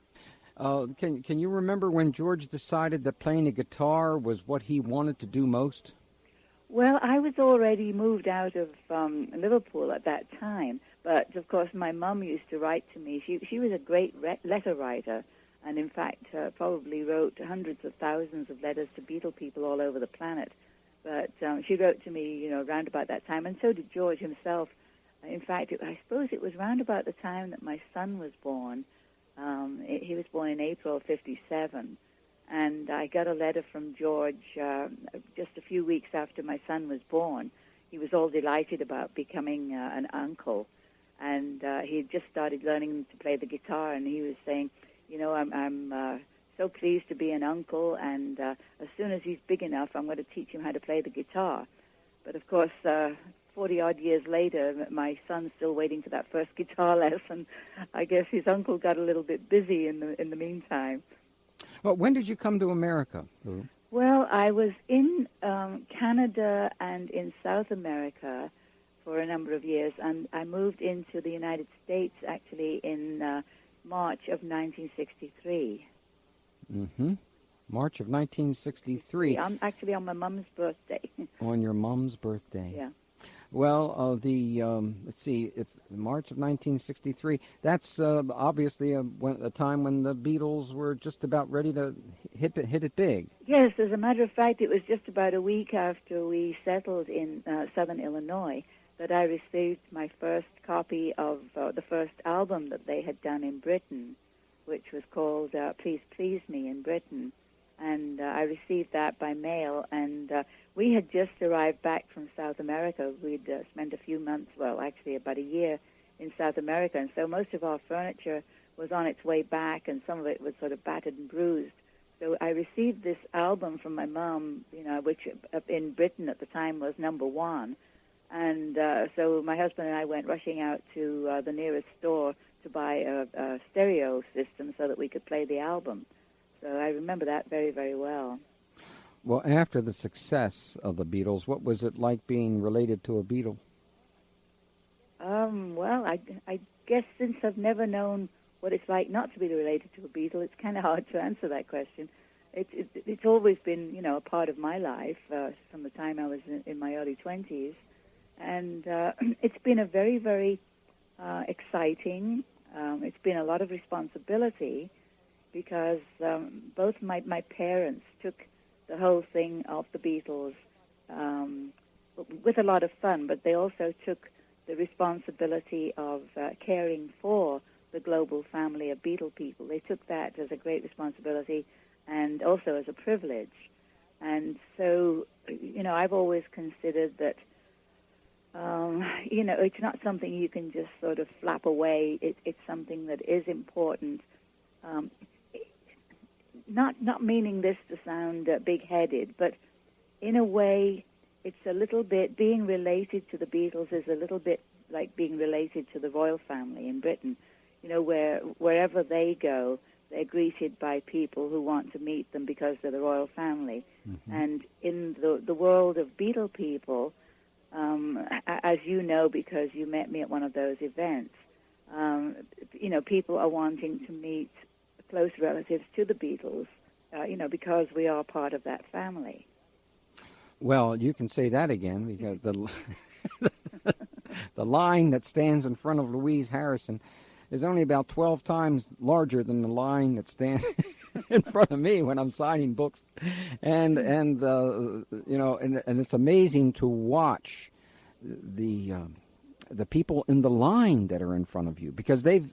Can you remember when George decided that playing a guitar was what he wanted to do most? Well, I was already moved out of Liverpool at that time, but of course my mum used to write to me. She was a great letter writer, and in fact probably wrote hundreds of thousands of letters to Beatle people all over the planet. But she wrote to me, around about that time, and so did George himself. In fact, I suppose it was round about the time that my son was born. He was born in April of '57. And I got a letter from George just a few weeks after my son was born. He was all delighted about becoming an uncle. And he had just started learning to play the guitar, and he was saying, I'm so pleased to be an uncle, and as soon as he's big enough, I'm going to teach him how to play the guitar. But, of course, 40-odd years later, my son's still waiting for that first guitar lesson. I guess his uncle got a little bit busy in the meantime. Well, when did you come to America, Lou? Well, I was in Canada and in South America for a number of years, and I moved into the United States, actually, in March of 1963. Mm-hmm. March of 1963. I'm actually on my mom's birthday. On your mom's birthday. Yeah. Well, let's see, it's March of 1963. That's obviously a time when the Beatles were just about ready to hit it big. Yes, as a matter of fact, it was just about a week after we settled in southern Illinois that I received my first copy of the first album that they had done in Britain, which was called Please Please Me in Britain. And I received that by mail, and we had just arrived back from South America. We'd spent a few months, well, actually about a year in South America, and so most of our furniture was on its way back, and some of it was sort of battered and bruised. So I received this album from my mom, which in Britain at the time was #1, and so my husband and I went rushing out to the nearest store to buy a stereo system so that we could play the album. So I remember that very, very well. Well, after the success of the Beatles, what was it like being related to a Beatle? Well, I guess since I've never known what it's like not to be related to a Beatle, it's kind of hard to answer that question. It's always been, a part of my life from the time I was in my early 20s. And it's been a very, very exciting, it's been a lot of responsibility, because both my parents took the whole thing of the Beatles with a lot of fun, but they also took the responsibility of caring for the global family of Beatle people. They took that as a great responsibility and also as a privilege. And so, I've always considered that, it's not something you can just sort of flap away. It's something that is important. Not meaning this to sound big-headed, but in a way, it's a little bit, being related to the Beatles is a little bit like being related to the royal family in Britain. Wherever they go, they're greeted by people who want to meet them because they're the royal family. Mm-hmm. And in the world of Beatle people, as you know because you met me at one of those events, people are wanting to meet close relatives to the Beatles, because we are part of that family. Well, you can say that again, because the line that stands in front of Louise Harrison is only about 12 times larger than the line that stands in front of me when I'm signing books, and it's amazing to watch the people in the line that are in front of you, because they've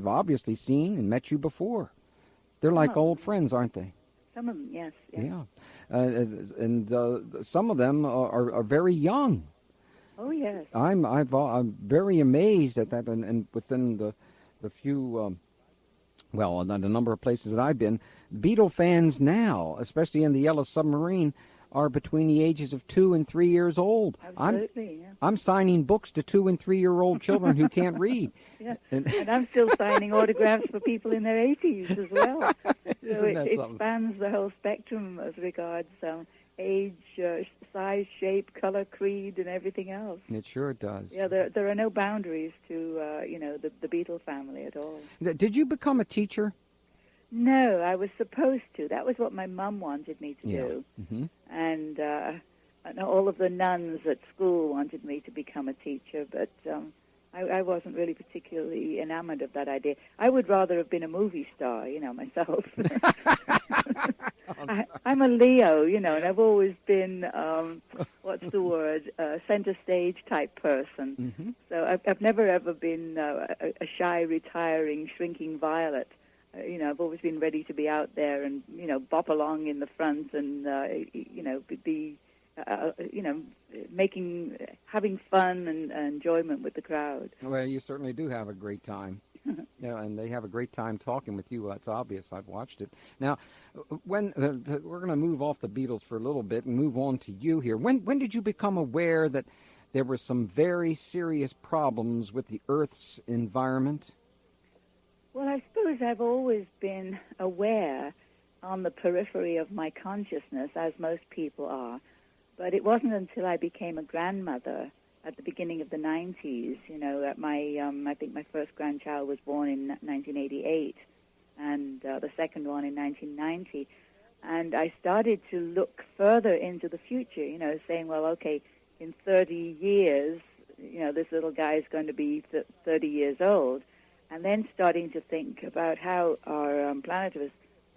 obviously seen and met you before. They're like old friends, aren't they? Some of them, yes. Yeah. And some of them are very young. Oh, yes. I'm very amazed at that, and within the few well, a number of places that I've been, Beatle fans now, especially in the Yellow Submarine, are between the ages of 2 and 3 years old. Absolutely, I'm signing books to 2 and 3 year old children who can't read. Yeah. And I'm still signing autographs for people in their 80s as well. So it spans the whole spectrum as regards age, size, shape, color, creed, and everything else. It sure does. Yeah, there are no boundaries to the Beatle family at all. Did you become a teacher? No, I was supposed to. That was what my mum wanted me to do. Mm-hmm. And all of the nuns at school wanted me to become a teacher, but I wasn't really particularly enamored of that idea. I would rather have been a movie star, myself. I'm a Leo, and I've always been, center stage type person. Mm-hmm. So I've never ever been a shy, retiring, shrinking violet. I've always been ready to be out there and, bop along in the front and, be having fun and enjoyment with the crowd. Well, you certainly do have a great time. And they have a great time talking with you. It's obvious. I've watched it. Now, when we're going to move off the Beatles for a little bit and move on to you here. When did you become aware that there were some very serious problems with the Earth's environment? Well, I suppose I've always been aware on the periphery of my consciousness, as most people are. But it wasn't until I became a grandmother at the beginning of the 90s, I think my first grandchild was born in 1988, and the second one in 1990. And I started to look further into the future, saying, well, okay, in 30 years, this little guy is going to be 30 years old. And then starting to think about how our planet,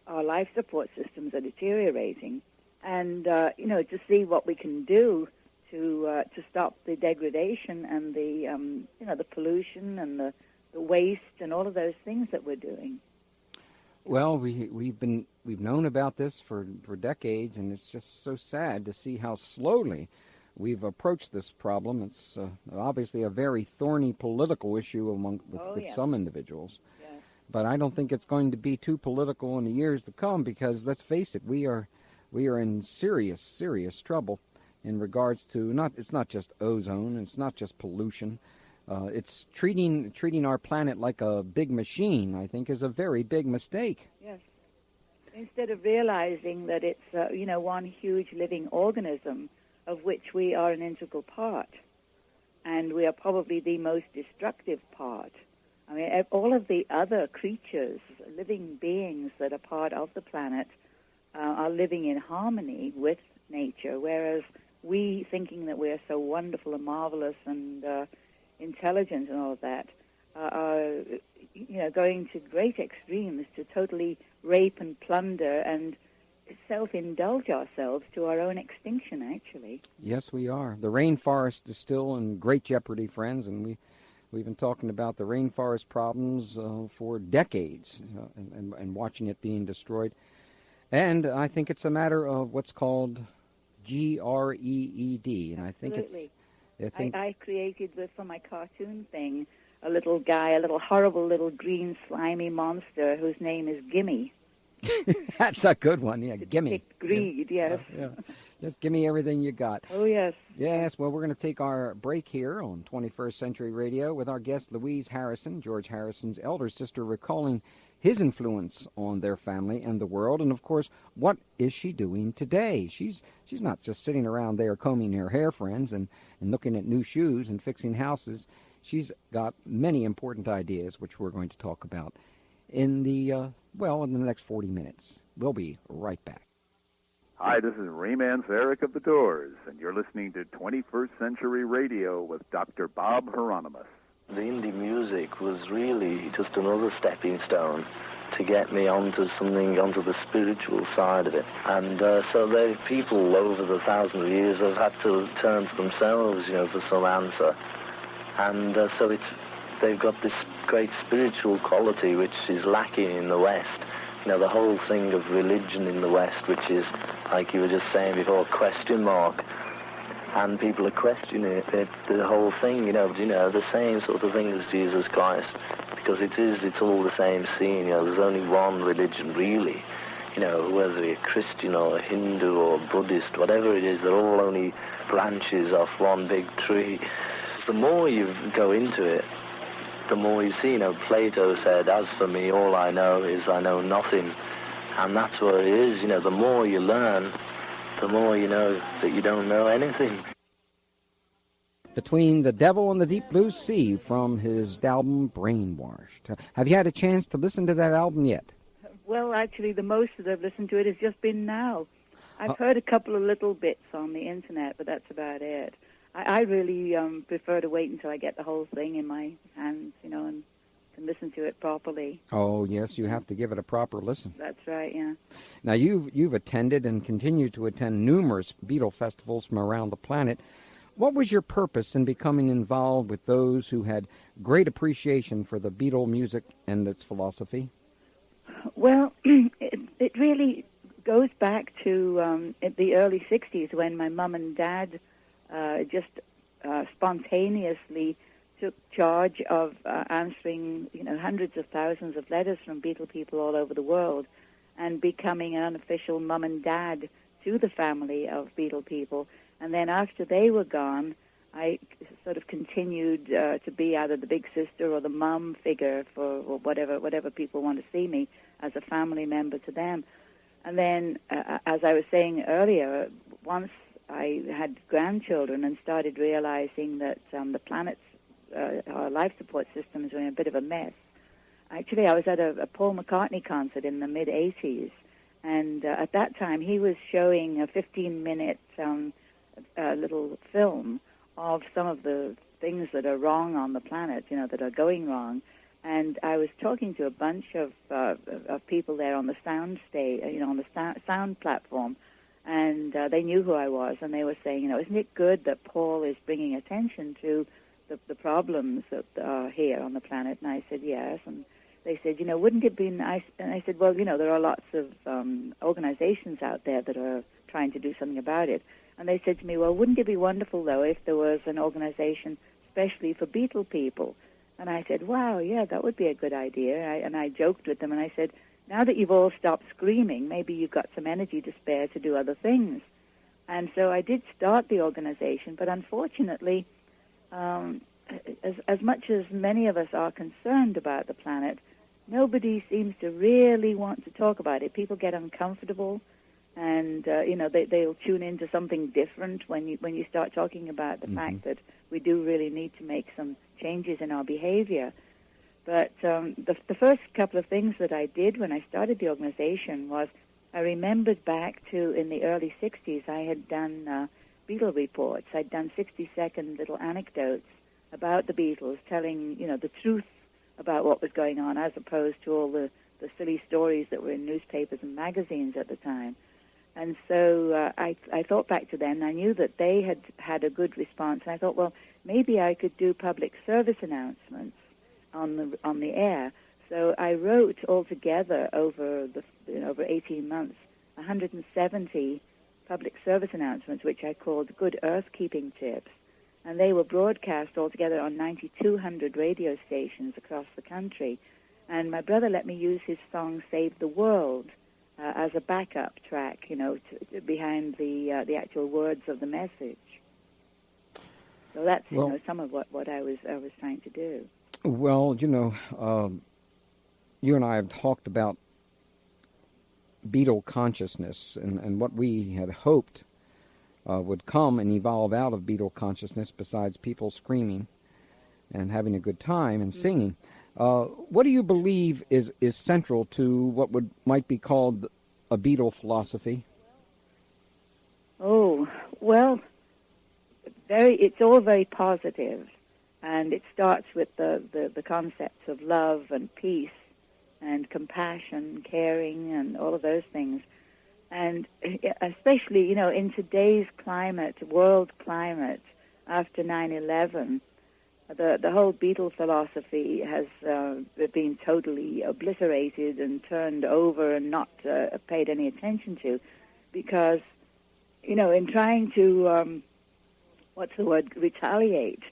our life support systems are deteriorating, and to see what we can do to stop the degradation and the pollution and the waste and all of those things that we're doing. Well, we've known about this for decades, and it's just so sad to see how slowly we've approached this problem. It's obviously a very thorny political issue with some individuals. Yeah. But I don't think it's going to be too political in the years to come, because let's face it, we are in serious trouble in regards to it's not just ozone, it's not just pollution. It's treating our planet like a big machine, I think, is a very big mistake. Yes. Instead of realizing that it's one huge living organism of which we are an integral part, and we are probably the most destructive part. I mean, all of the other creatures, living beings that are part of the planet, are living in harmony with nature, whereas we, thinking that we're so wonderful and marvelous and intelligent and all of that, are going to great extremes to totally rape and plunder and self-indulge ourselves to our own extinction, actually. Yes, we are. The rainforest is still in great jeopardy, friends, and we've been talking about the rainforest problems for decades and watching it being destroyed. And I think it's a matter of what's called GREED, and I think Absolutely. I created for my cartoon thing a little guy, a little horrible little green slimy monster whose name is Gimme. That's a good one, yeah, gimme. Greed, yes. Yeah. Just give me everything you got. Oh, yes. Yes, well, we're going to take our break here on 21st Century Radio with our guest Louise Harrison, George Harrison's elder sister, recalling his influence on their family and the world. And, of course, what is she doing today? She's not just sitting around there combing her hair, friends, and looking at new shoes and fixing houses. She's got many important ideas, which we're going to talk about in the next 40 minutes. We'll be right back. Hi, this is Rayman Zarek of The Doors, and you're listening to 21st Century Radio with Dr. Bob Hieronimus. The indie music was really just another stepping stone to get me onto the spiritual side of it. And so the people over the thousands of years have had to turn to themselves, for some answer. And so they've got this great spiritual quality which is lacking in the West. The whole thing of religion in the West, which is, like you were just saying before, question mark. And people are questioning it, the whole thing, the same sort of thing as Jesus Christ. because it's all the same scene. There's only one religion, really. Whether you're Christian or a Hindu or Buddhist, whatever it is, they're all only branches off one big tree. The more you go into it, the more you see. Plato said, "As for me, all I know is I know nothing." And that's what it is. The more you learn, the more you know that you don't know anything. Between the Devil and the Deep Blue Sea from his album Brainwashed. Have you had a chance to listen to that album yet? Well, actually, the most that I've listened to it has just been now. I've heard a couple of little bits on the internet, but that's about it. I really prefer to wait until I get the whole thing in my hands, and can listen to it properly. Oh, yes, you have to give it a proper listen. That's right, yeah. Now, you've attended and continue to attend numerous Beatle festivals from around the planet. What was your purpose in becoming involved with those who had great appreciation for the Beatle music and its philosophy? Well, it really goes back to the early 60s when my mum and dad just spontaneously took charge of answering, hundreds of thousands of letters from Beatle people all over the world and becoming an unofficial mum and dad to the family of Beatle people. And then after they were gone, I sort of continued to be either the big sister or the mum figure for whatever people want to see me as a family member to them. And then, as I was saying earlier, once I had grandchildren and started realizing that the planet's our life support systems were in a bit of a mess. Actually, I was at a Paul McCartney concert in the mid-'80s, and at that time he was showing a 15-minute little film of some of the things that are wrong on the planet, that are going wrong. And I was talking to a bunch of people there on the sound stage, on the sound platform, and they knew who I was, and they were saying, isn't it good that Paul is bringing attention to the problems that are here on the planet? And I said, yes. And they said, wouldn't it be nice? And I said, well, there are lots of organizations out there that are trying to do something about it. And they said to me, well, wouldn't it be wonderful, though, if there was an organization especially for Beatle people? And I said, wow, yeah, that would be a good idea. And I joked with them, and I said, now that you've all stopped screaming, maybe you've got some energy to spare to do other things. And so I did start the organization, but unfortunately, as much as many of us are concerned about the planet, nobody seems to really want to talk about it. People get uncomfortable, and they'll tune into something different when you start talking about the fact that we do really need to make some changes in our behavior. But the first couple of things that I did when I started the organization was I remembered back to in the early 60s I had done Beatle reports. I'd done 60-second little anecdotes about the Beatles, telling the truth about what was going on, as opposed to all the silly stories that were in newspapers and magazines at the time. And so I thought back to then. I knew that they had a good response, and I thought, well, maybe I could do public service announcements on the air. So I wrote altogether over 18 months 170 public service announcements, which I called Good Earth-Keeping Tips. And they were broadcast altogether on 9,200 radio stations across the country. And my brother let me use his song Save the World as a backup track, behind the actual words of the message. So that's some of what I was trying to do. Well, you and I have talked about Beatle consciousness and what we had hoped would come and evolve out of Beatle consciousness, besides people screaming and having a good time and singing. What do you believe is central to what might be called a Beatle philosophy? Oh, well, it's all very positive, and it starts with the concepts of love and peace and compassion, caring, and all of those things. And especially, in today's climate, world climate, after 9/11, the whole Beatle philosophy has been totally obliterated and turned over and not paid any attention to, because, in trying to, retaliate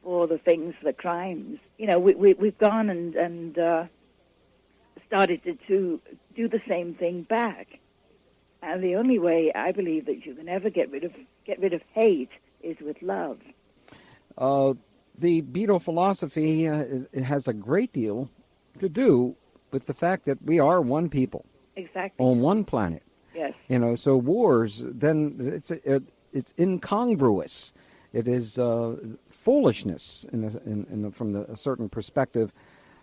for the things, the crimes. You know, we've gone and started to do the same thing back. And the only way I believe that you can ever get rid of hate is with love. The Beatle philosophy has a great deal to do with the fact that we are one people. Exactly. On one planet. Yes. You know, so wars, then it's incongruous. It is foolishness from a certain perspective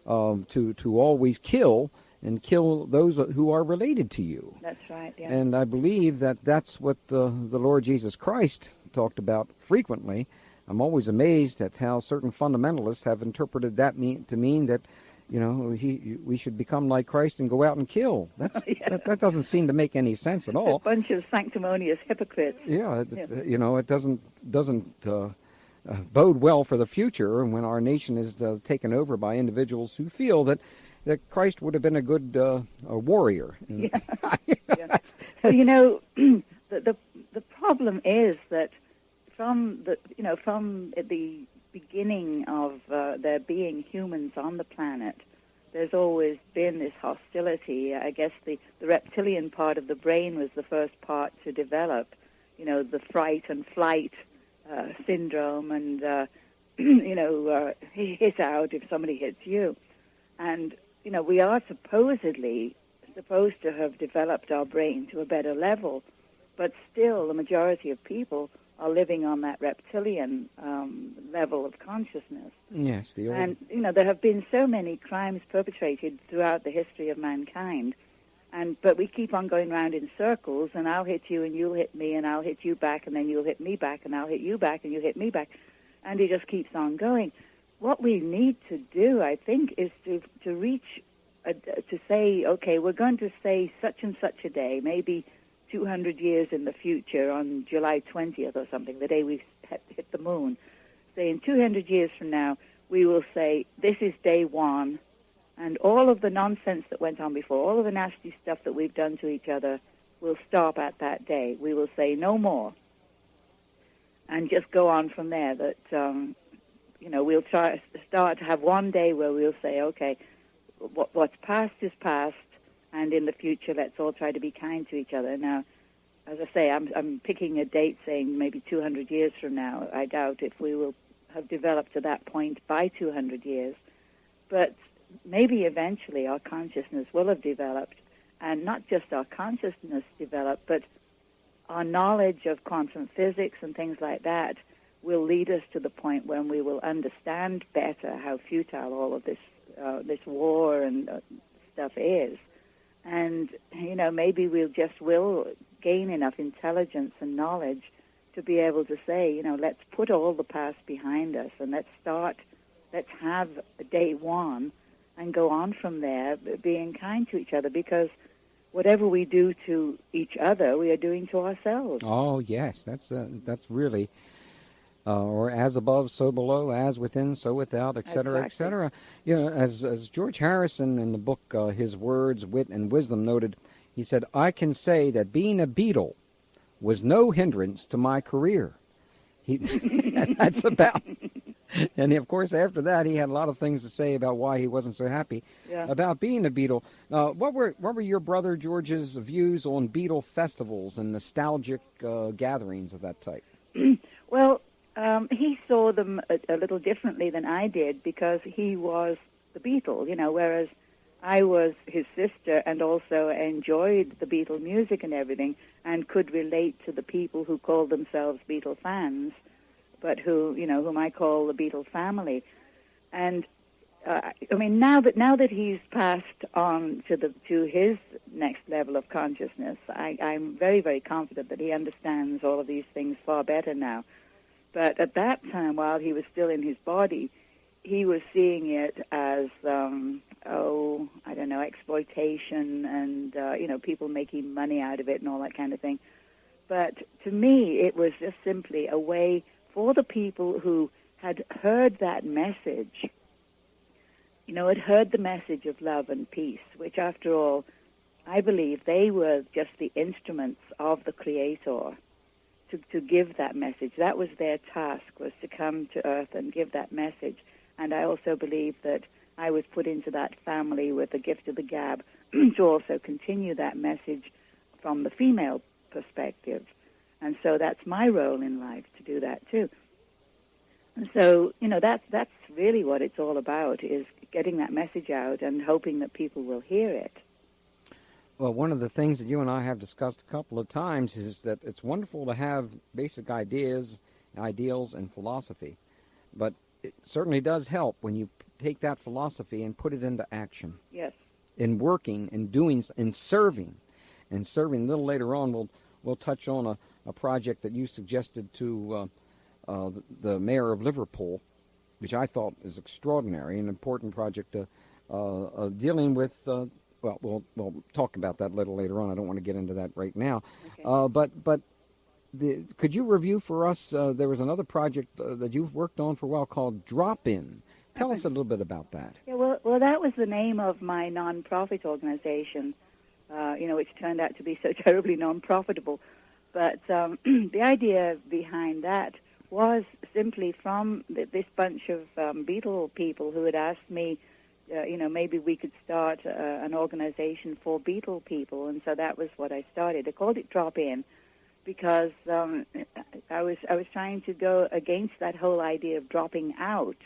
to always kill those who are related to you. That's right, yeah. And I believe that's what the Lord Jesus Christ talked about frequently. I'm always amazed at how certain fundamentalists have interpreted that to mean that, you know, we should become like Christ and go out and kill. That doesn't seem to make any sense at all. A bunch of sanctimonious hypocrites. Yeah, you know, it doesn't bode well for the future when our nation is taken over by individuals who feel that Christ would have been a good warrior. Yeah. Yeah. Well, you know, the problem is that from the beginning of there being humans on the planet, there's always been this hostility. I guess the reptilian part of the brain was the first part to develop, you know, the fright and flight syndrome, and hit out if somebody hits you. And, you know, we are supposedly supposed to have developed our brain to a better level, but still the majority of people are living on that reptilian level of consciousness. Yes, and you know, there have been so many crimes perpetrated throughout the history of mankind, but we keep on going round in circles, and I'll hit you and you'll hit me, and I'll hit you back, and then you'll hit me back, and I'll hit you back, and you hit me back, and it just keeps on going. What we need to do, I think, is to reach to say, okay, we're going to say such and such a day, maybe 200 years in the future, on July 20th or something, the day we hit the moon. Say in 200 years from now, we will say, this is day one, and all of the nonsense that went on before, all of the nasty stuff that we've done to each other, will stop at that day. We will say no more, and just go on from there. That, we'll start to have one day where we'll say, okay, what's past is past, and in the future, let's all try to be kind to each other. Now, as I say, I'm picking a date saying maybe 200 years from now. I doubt if we will have developed to that point by 200 years. But maybe eventually our consciousness will have developed, and not just our consciousness developed, but our knowledge of quantum physics and things like that will lead us to the point when we will understand better how futile all of this war and stuff is. And, you know, maybe will gain enough intelligence and knowledge to be able to say, you know, let's put all the past behind us, and let's have a day one and go on from there being kind to each other, because whatever we do to each other, we are doing to ourselves. Oh, yes, that's really... or as above, so below, as within, so without, etc., etc. You know, as George Harrison in the book His Words, Wit, and Wisdom noted, he said, I can say that being a Beatle was no hindrance to my career. That's about... And, of course, after that, he had a lot of things to say about why he wasn't so happy about being a Beatle. What were your brother George's views on Beatle festivals and nostalgic gatherings of that type? Well... he saw them a little differently than I did, because he was the Beatle, you know, whereas I was his sister and also enjoyed the Beatle music and everything and could relate to the people who called themselves Beatle fans, but whom I call the Beatle family. And I mean, now that he's passed on to his next level of consciousness, I'm very, very confident that he understands all of these things far better now. But at that time, while he was still in his body, he was seeing it as, exploitation and, people making money out of it and all that kind of thing. But to me, it was just simply a way for the people who had heard that message, had heard the message of love and peace, which, after all, I believe they were just the instruments of the Creator to give that message. That was their task, was to come to Earth and give that message. And I also believe that I was put into that family with the gift of the gab to also continue that message from the female perspective. And so that's my role in life, to do that too. And so, that's really what it's all about, is getting that message out and hoping that people will hear it. Well, one of the things that you and I have discussed a couple of times is that it's wonderful to have basic ideas, ideals, and philosophy. But it certainly does help when you take that philosophy and put it into action. Yes. In working, in doing, in serving. And serving, a little later on, we'll touch on a project that you suggested to the mayor of Liverpool, which I thought is extraordinary, an important project dealing with... well, we'll talk about that a little later on. I don't want to get into that right now. Okay. But could you review for us, there was another project that you've worked on for a while called Drop-In. Tell us a little bit about that. Yeah, well, that was the name of my non-profit organization, which turned out to be so terribly non-profitable. But the idea behind that was simply from this bunch of Beatle people who had asked me, maybe we could start an organization for Beatle people, and so that was what I started. I called it Drop-In because I was trying to go against that whole idea of dropping out,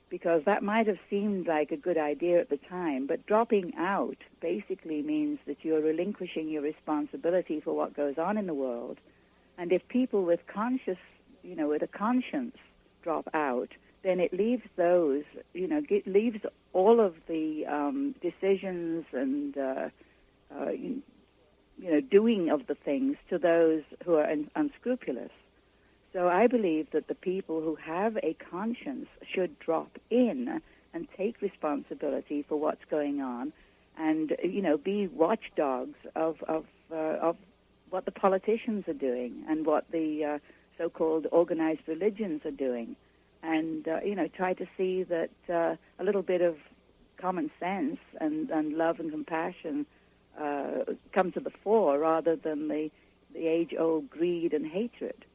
because that might have seemed like a good idea at the time, but dropping out basically means that you're relinquishing your responsibility for what goes on in the world. And if people with with a conscience drop out, then it leaves those, leaves all of the decisions and, doing of the things to those who are unscrupulous. So I believe that the people who have a conscience should drop in and take responsibility for what's going on and, be watchdogs of what the politicians are doing and what the so-called organized religions are doing. And, try to see that a little bit of common sense and love and compassion come to the fore rather than the age-old greed and hatred.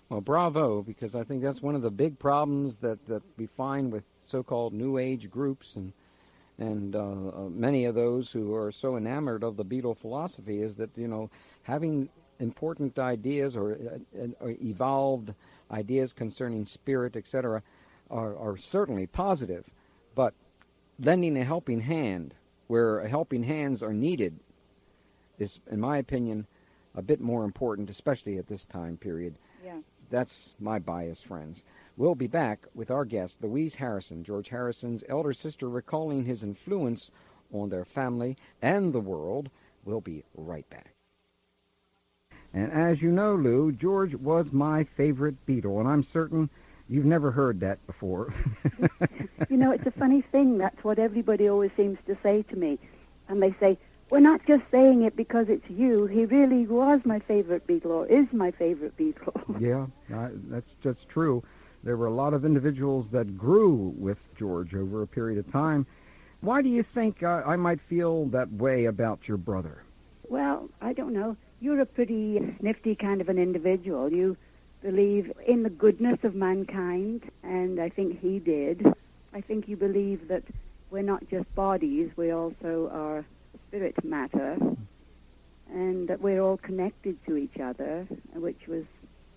Well, bravo, because I think that's one of the big problems that we find with so-called New Age groups and many of those who are so enamored of the Beatle philosophy is that, having important ideas or evolved ideas concerning spirit, etc., are certainly positive, but lending a helping hand where helping hands are needed is, in my opinion, a bit more important, especially at this time period. Yeah. That's my bias, friends. We'll be back with our guest, Louise Harrison, George Harrison's elder sister, recalling his influence on their family and the world. We'll be right back. And as you know, Lou, George was my favorite Beatle, and I'm certain you've never heard that before. It's a funny thing. That's what everybody always seems to say to me. And they say, we're not just saying it because it's you. He really was my favorite Beatle, or is my favorite Beatle. Yeah, that's true. There were a lot of individuals that grew with George over a period of time. Why do you think I might feel that way about your brother? Well, I don't know. You're a pretty nifty kind of an individual. You believe in the goodness of mankind, and I think he did. I think you believe that we're not just bodies, we also are spirit matter, and that we're all connected to each other, which was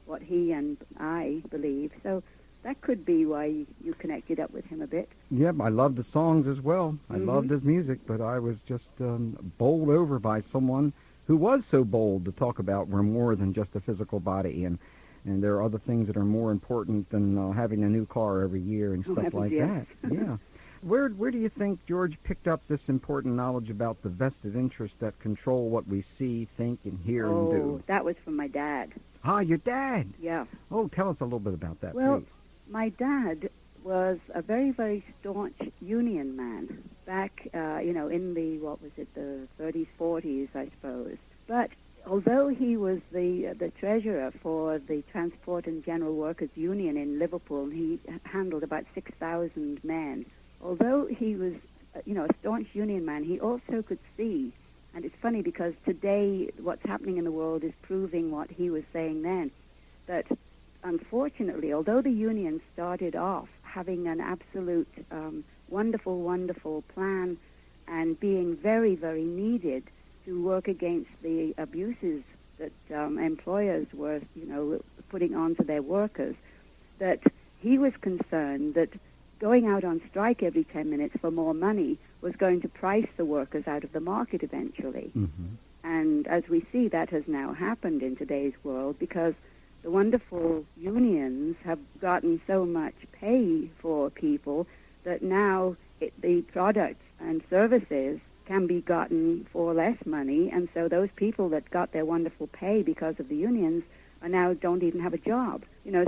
what he and I believe. So that could be why you connected up with him a bit. Yep, I loved the songs as well. I loved his music, but I was just bowled over by someone who was so bold to talk about we're more than just a physical body, and there are other things that are more important than having a new car every year and stuff like that. Yeah. Where do you think George picked up this important knowledge about the vested interests that control what we see, think, and hear and do? Oh, that was from my dad. Ah, your dad? Yeah. Oh, tell us a little bit about that, well, please. My dad was a very, very staunch union man back, in the, the 30s, 40s, I suppose. But although he was the treasurer for the Transport and General Workers Union in Liverpool, he handled about 6,000 men. Although he was, a staunch union man, he also could see And it's funny because today what's happening in the world is proving what he was saying then, that unfortunately, although the union started off having an absolute wonderful, wonderful plan and being very, very needed to work against the abuses that employers were, putting onto their workers, that he was concerned that going out on strike every 10 minutes for more money was going to price the workers out of the market eventually. Mm-hmm. And as we see, that has now happened in today's world because the wonderful unions have gotten so much pay for people that now the products and services can be gotten for less money, and so those people that got their wonderful pay because of the unions are now don't even have a job.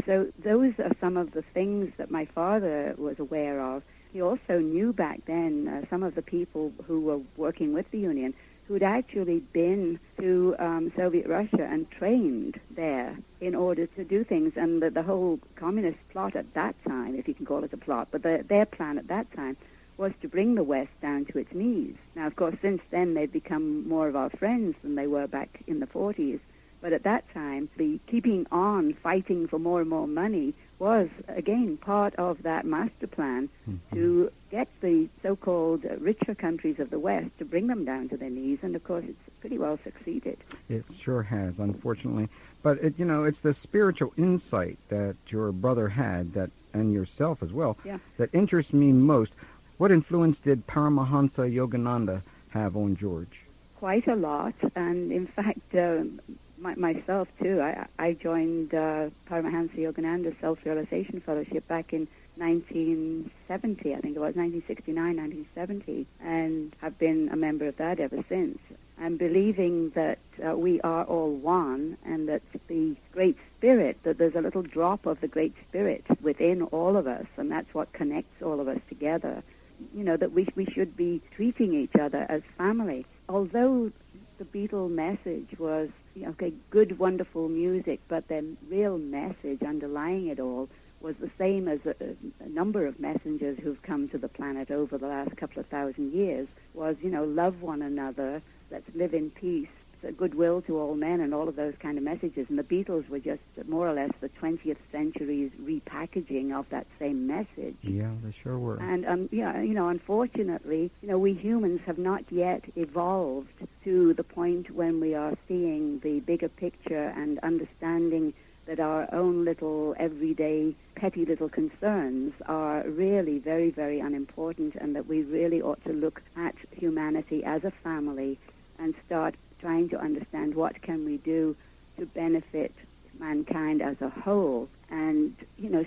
So those are some of the things that my father was aware of. He also knew back then some of the people who were working with the union who'd actually been to Soviet Russia and trained there in order to do things. And the whole communist plot at that time, if you can call it a plot, but their plan at that time was to bring the West down to its knees. Now, of course, since then they've become more of our friends than they were back in the 40s. But at that time, the keeping on fighting for more and more money was, again, part of that master plan to get the so-called richer countries of the West to bring them down to their knees. And, of course, it's pretty well succeeded. It sure has, unfortunately. But, it's the spiritual insight that your brother had, and yourself as well, that interests me most. What influence did Paramahansa Yogananda have on George? Quite a lot. And, in fact, myself, too, I joined Paramahansa Yogananda's Self-Realization Fellowship back in 1970, I think it was, 1969, 1970, and have been a member of that ever since. And believing that we are all one and that the Great Spirit, that there's a little drop of the Great Spirit within all of us, and that's what connects all of us together, that we should be treating each other as family. Although the Beatle message was, good, wonderful music, but the real message underlying it all was the same as a number of messengers who've come to the planet over the last couple of thousand years, was, love one another, let's live in peace, goodwill to all men, and all of those kind of messages. And the Beatles were just more or less the 20th century's repackaging of that same message. Yeah, they sure were. And, unfortunately, we humans have not yet evolved to the point when we are seeing the bigger picture and understanding that our own little everyday petty little concerns are really very, very unimportant, and that we really ought to look at humanity as a family and start trying to understand what can we do to benefit mankind as a whole, and,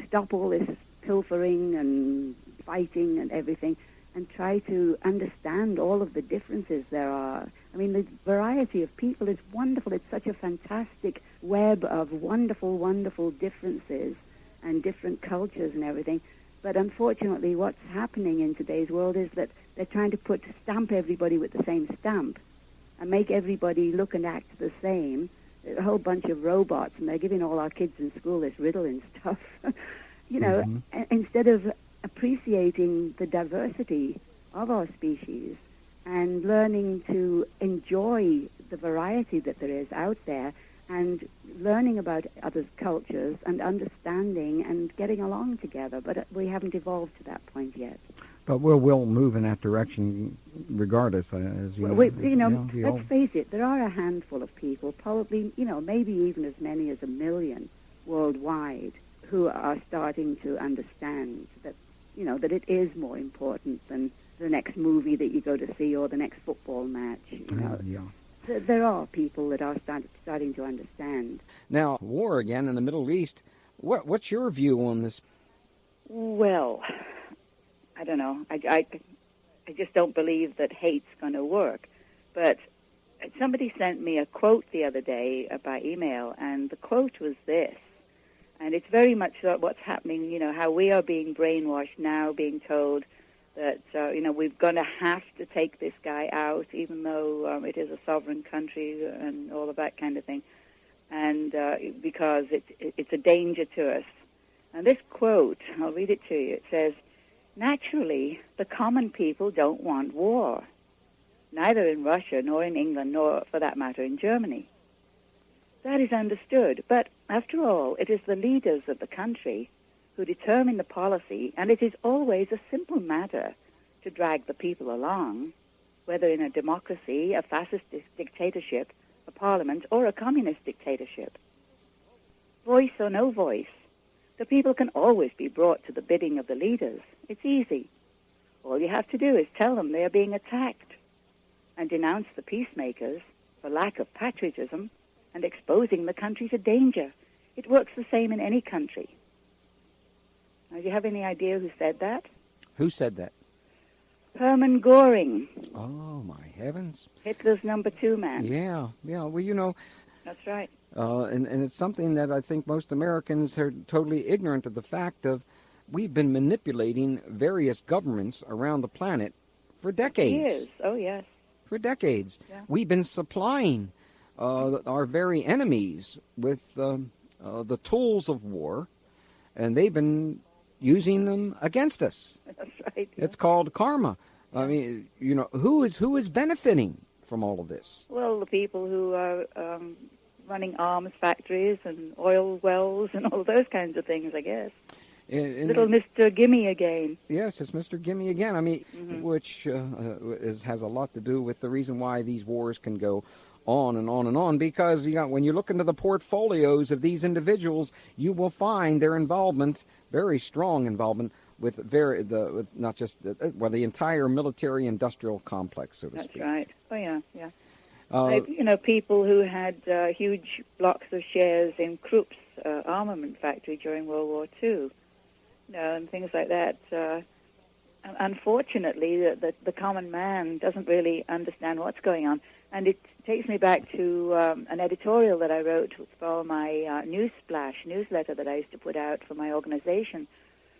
stop all this pilfering and fighting and everything, and try to understand all of the differences there are. I mean, the variety of people is wonderful. It's such a fantastic web of wonderful, wonderful differences and different cultures and everything. But unfortunately, what's happening in today's world is that they're trying to stamp everybody with the same stamp and make everybody look and act the same. A whole bunch of robots, and they're giving all our kids in school this riddling stuff. Instead of appreciating the diversity of our species and learning to enjoy the variety that there is out there, and learning about other cultures and understanding and getting along together. But we haven't evolved to that point yet. But we'll move in that direction regardless, as you know. Let's face it, there are a handful of people, probably, maybe even as many as 1 million worldwide, who are starting to understand that, that it is more important than the next movie that you go to see or the next football match. There are people that are starting to understand. Now, war again in the Middle East. What's your view on this? Well, I don't know. I just don't believe that hate's going to work. But somebody sent me a quote the other day by email, and the quote was this. And it's very much what's happening, how we are being brainwashed now, being told that, we're going to have to take this guy out, even though it is a sovereign country and all of that kind of thing, and because it's a danger to us. And this quote, I'll read it to you. It says, "Naturally, the common people don't want war. neither in Russia nor in England nor, for that matter, in Germany. That is understood. But after all, it is the leaders of the country who determine the policy, and it is always a simple matter to drag the people along, whether in a democracy, a fascist dictatorship, a parliament, or a communist dictatorship. Voice or no voice, the people can always be brought to the bidding of the leaders. It's easy. All you have to do is tell them they are being attacked and denounce the peacemakers for lack of patriotism and exposing the country to danger. It works the same in any country. Now, do you have any idea who said that? Who said that? Hermann Göring. Oh, my heavens. Hitler's number 2 man. Yeah. Well, you know... That's right. And it's something that I think most Americans are totally ignorant of the fact of. We've been manipulating various governments around the planet for decades. Years. Oh, yes. For decades. Yeah. We've been supplying our very enemies with the tools of war, and they've been using them against us. That's right. Yeah. It's called karma. I mean, you know, who is benefiting from all of this? Well, the people who are running arms factories and oil wells and all those kinds of things, I guess. Little Mr. Gimme again. Yes, it's Mr. Gimme again. I mean, which has a lot to do with the reason why these wars can go on and on and on, because when you look into the portfolios of these individuals, you will find their involvement, very strong involvement, with not just the entire military-industrial complex, so to speak. That's right. Oh, yeah. People who had huge blocks of shares in Krupp's armament factory during World War II, and things like that. Unfortunately, the common man doesn't really understand what's going on. And it takes me back to an editorial that I wrote for my Newsflash newsletter that I used to put out for my organization,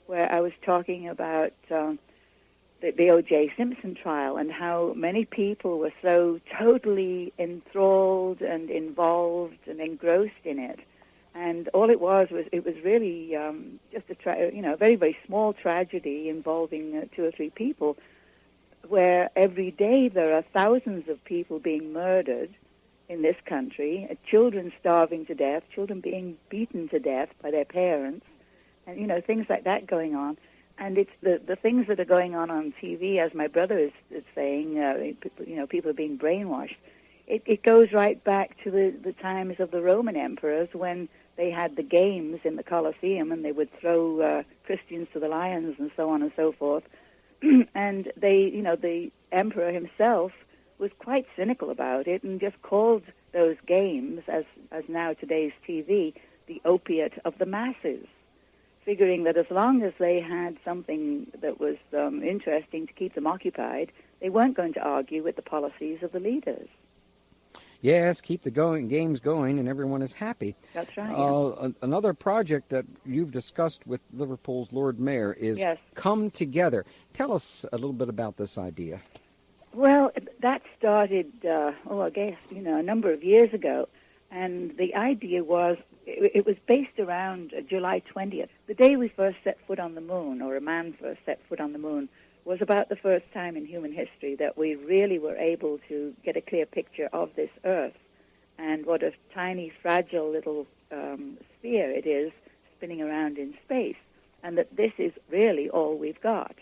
where I was talking about the O.J. Simpson trial and how many people were so totally enthralled and involved and engrossed in it. And all it was really just a very, very small tragedy involving 2 or 3 people, where every day there are thousands of people being murdered in this country, children starving to death, children being beaten to death by their parents, and, things like that going on. And it's the things that are going on TV, as my brother is saying, people are being brainwashed. It goes right back to the times of the Roman emperors when they had the games in the Colosseum and they would throw Christians to the lions and so on and so forth. And the emperor himself was quite cynical about it and just called those games, as now today's TV, the opiate of the masses, figuring that as long as they had something that was interesting to keep them occupied, they weren't going to argue with the policies of the leaders. Yes, keep the games going, and everyone is happy. That's right. Another project that you've discussed with Liverpool's Lord Mayor is Come Together. Tell us a little bit about this idea. Well, that started, I guess, a number of years ago, and the idea was, it was based around July 20th. The day we first set foot on the moon, or a man first set foot on the moon, was about the first time in human history that we really were able to get a clear picture of this Earth and what a tiny, fragile little sphere it is spinning around in space, and that this is really all we've got.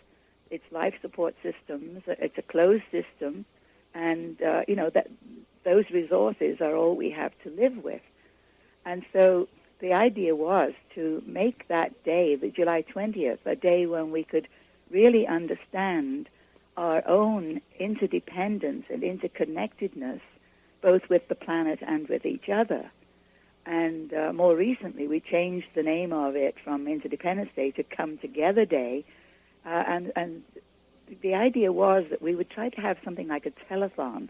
It's life support systems, it's a closed system, and, that those resources are all we have to live with. And so the idea was to make that day, the July 20th, a day when we could really understand our own interdependence and interconnectedness, both with the planet and with each other. And more recently, we changed the name of it from Interdependence Day to Come Together Day. And the idea was that we would try to have something like a telethon,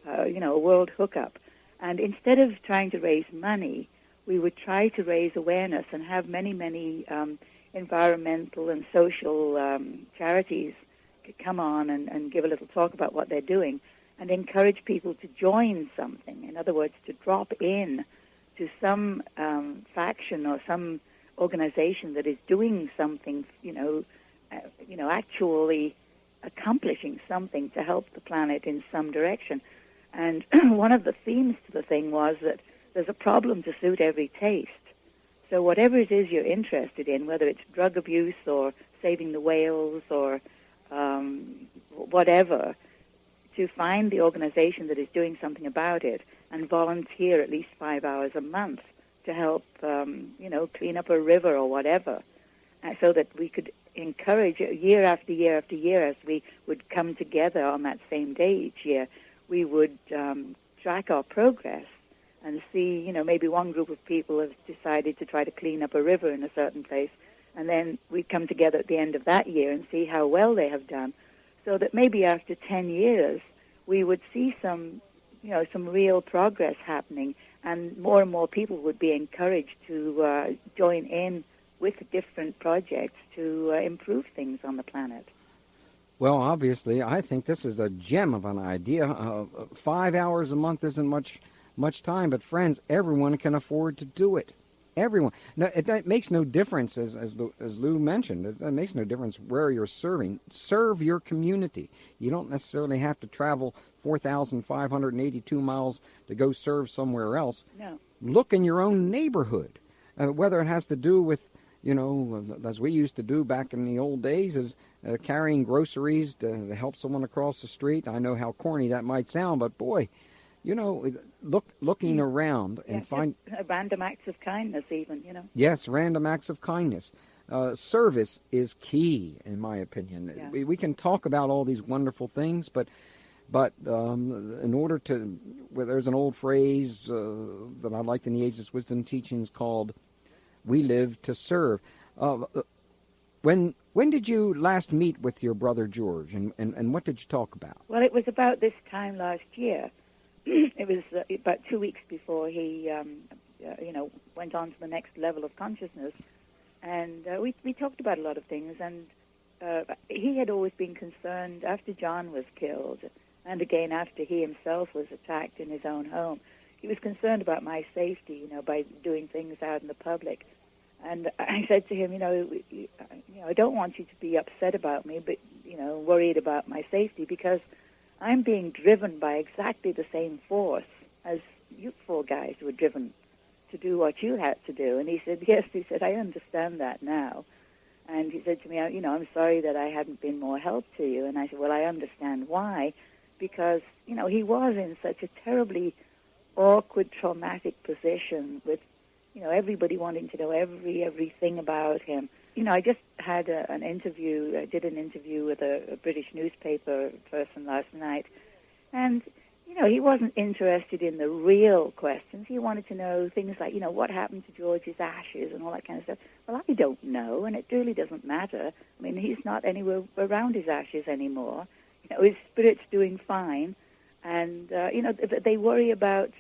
a world hookup. And instead of trying to raise money, we would try to raise awareness and have many, many environmental and social charities come on and give a little talk about what they're doing and encourage people to join something. In other words, to drop in to some faction or some organization that is doing something, actually accomplishing something to help the planet in some direction. And one of the themes to the thing was that there's a problem to suit every taste. So whatever it is you're interested in, whether it's drug abuse or saving the whales or whatever, to find the organization that is doing something about it and volunteer at least 5 hours a month to help, clean up a river or whatever, so that we could encourage year after year after year, as we would come together on that same day each year, we would track our progress and see, maybe one group of people have decided to try to clean up a river in a certain place, and then we'd come together at the end of that year and see how well they have done, so that maybe after 10 years we would see some real progress happening, and more people would be encouraged to join in with different projects to improve things on the planet. Well, obviously, I think this is a gem of an idea. 5 hours a month isn't much time, but friends, everyone can afford to do it. Everyone. No, it makes no difference, as Lou mentioned. It makes no difference where you're serving. Serve your community. You don't necessarily have to travel 4,582 miles to go serve somewhere else. No. Look in your own neighborhood. Whether it has to do with, as we used to do back in the old days, is carrying groceries to help someone across the street. I know how corny that might sound, but boy, looking around and find random acts of kindness, even. Yes, random acts of kindness. Service is key, in my opinion. Yeah. We can talk about all these wonderful things, but in order to, there's an old phrase that I liked in the Ageless Wisdom teachings called "We live to serve." When did you last meet with your brother George, and what did you talk about? Well, it was about this time last year. It was about 2 weeks before he, went on to the next level of consciousness, and we talked about a lot of things. And he had always been concerned after John was killed, and again after he himself was attacked in his own home. He was concerned about my safety, by doing things out in the public. And I said to him, I don't want you to be upset about me, but worried about my safety, because I'm being driven by exactly the same force as you four guys were driven to do what you had to do. And he said, yes, he said, I understand that now. And he said to me, I'm sorry that I hadn't been more help to you. And I said, well, I understand why, because, he was in such a terribly awkward, traumatic position with, everybody wanting to know everything about him. I just had an interview. I did an interview with a British newspaper person last night, and he wasn't interested in the real questions. He wanted to know things like, what happened to George's ashes and all that kind of stuff. Well, I don't know, and it really doesn't matter. I mean, he's not anywhere around his ashes anymore. His spirit's doing fine, and they worry about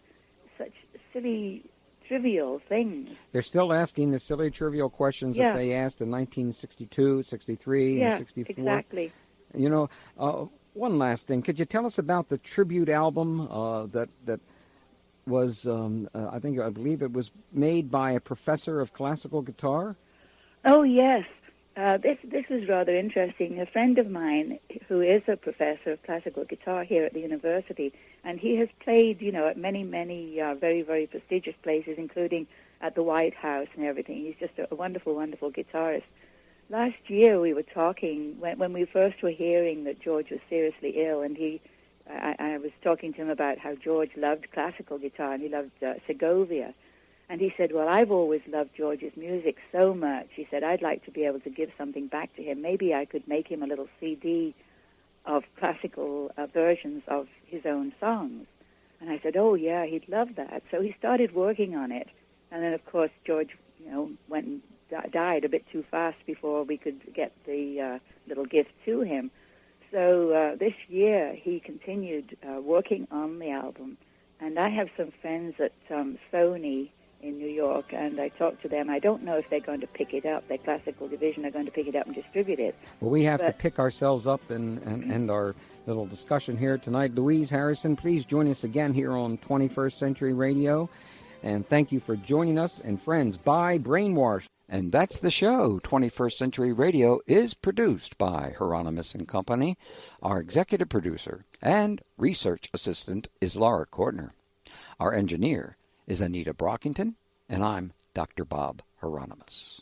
such silly, trivial things. They're still asking the silly, trivial questions that they asked in 1962, 63, and 64. Exactly. One last thing. Could you tell us about the tribute album that was, I believe it was made by a professor of classical guitar? Oh, yes. This was rather interesting. A friend of mine who is a professor of classical guitar here at the university, and he has played, at many, many very, very prestigious places, including at the White House and everything. He's just a wonderful, wonderful guitarist. Last year we were talking, when we first were hearing that George was seriously ill, and I was talking to him about how George loved classical guitar, and he loved Segovia. And he said, well, I've always loved George's music so much. He said, I'd like to be able to give something back to him. Maybe I could make him a little CD of classical versions of his own songs. And I said, oh, yeah, he'd love that. So he started working on it. And then, of course, George, went and died a bit too fast before we could get the little gift to him. So this year he continued working on the album. And I have some friends at Sony in New York, and I talked to them. I don't know if they're going to pick it up. Their classical division are going to pick it up and distribute it. Well, we have to pick ourselves up and end our little discussion here tonight. Louise Harrison, please join us again here on 21st Century Radio. And thank you for joining us. And friends, buy Brainwashed. And that's the show. 21st Century Radio is produced by Hieronimus and Company. Our executive producer and research assistant is Laura Kortner. Our engineer is Anita Brockington, and I'm Dr. Bob Hieronimus.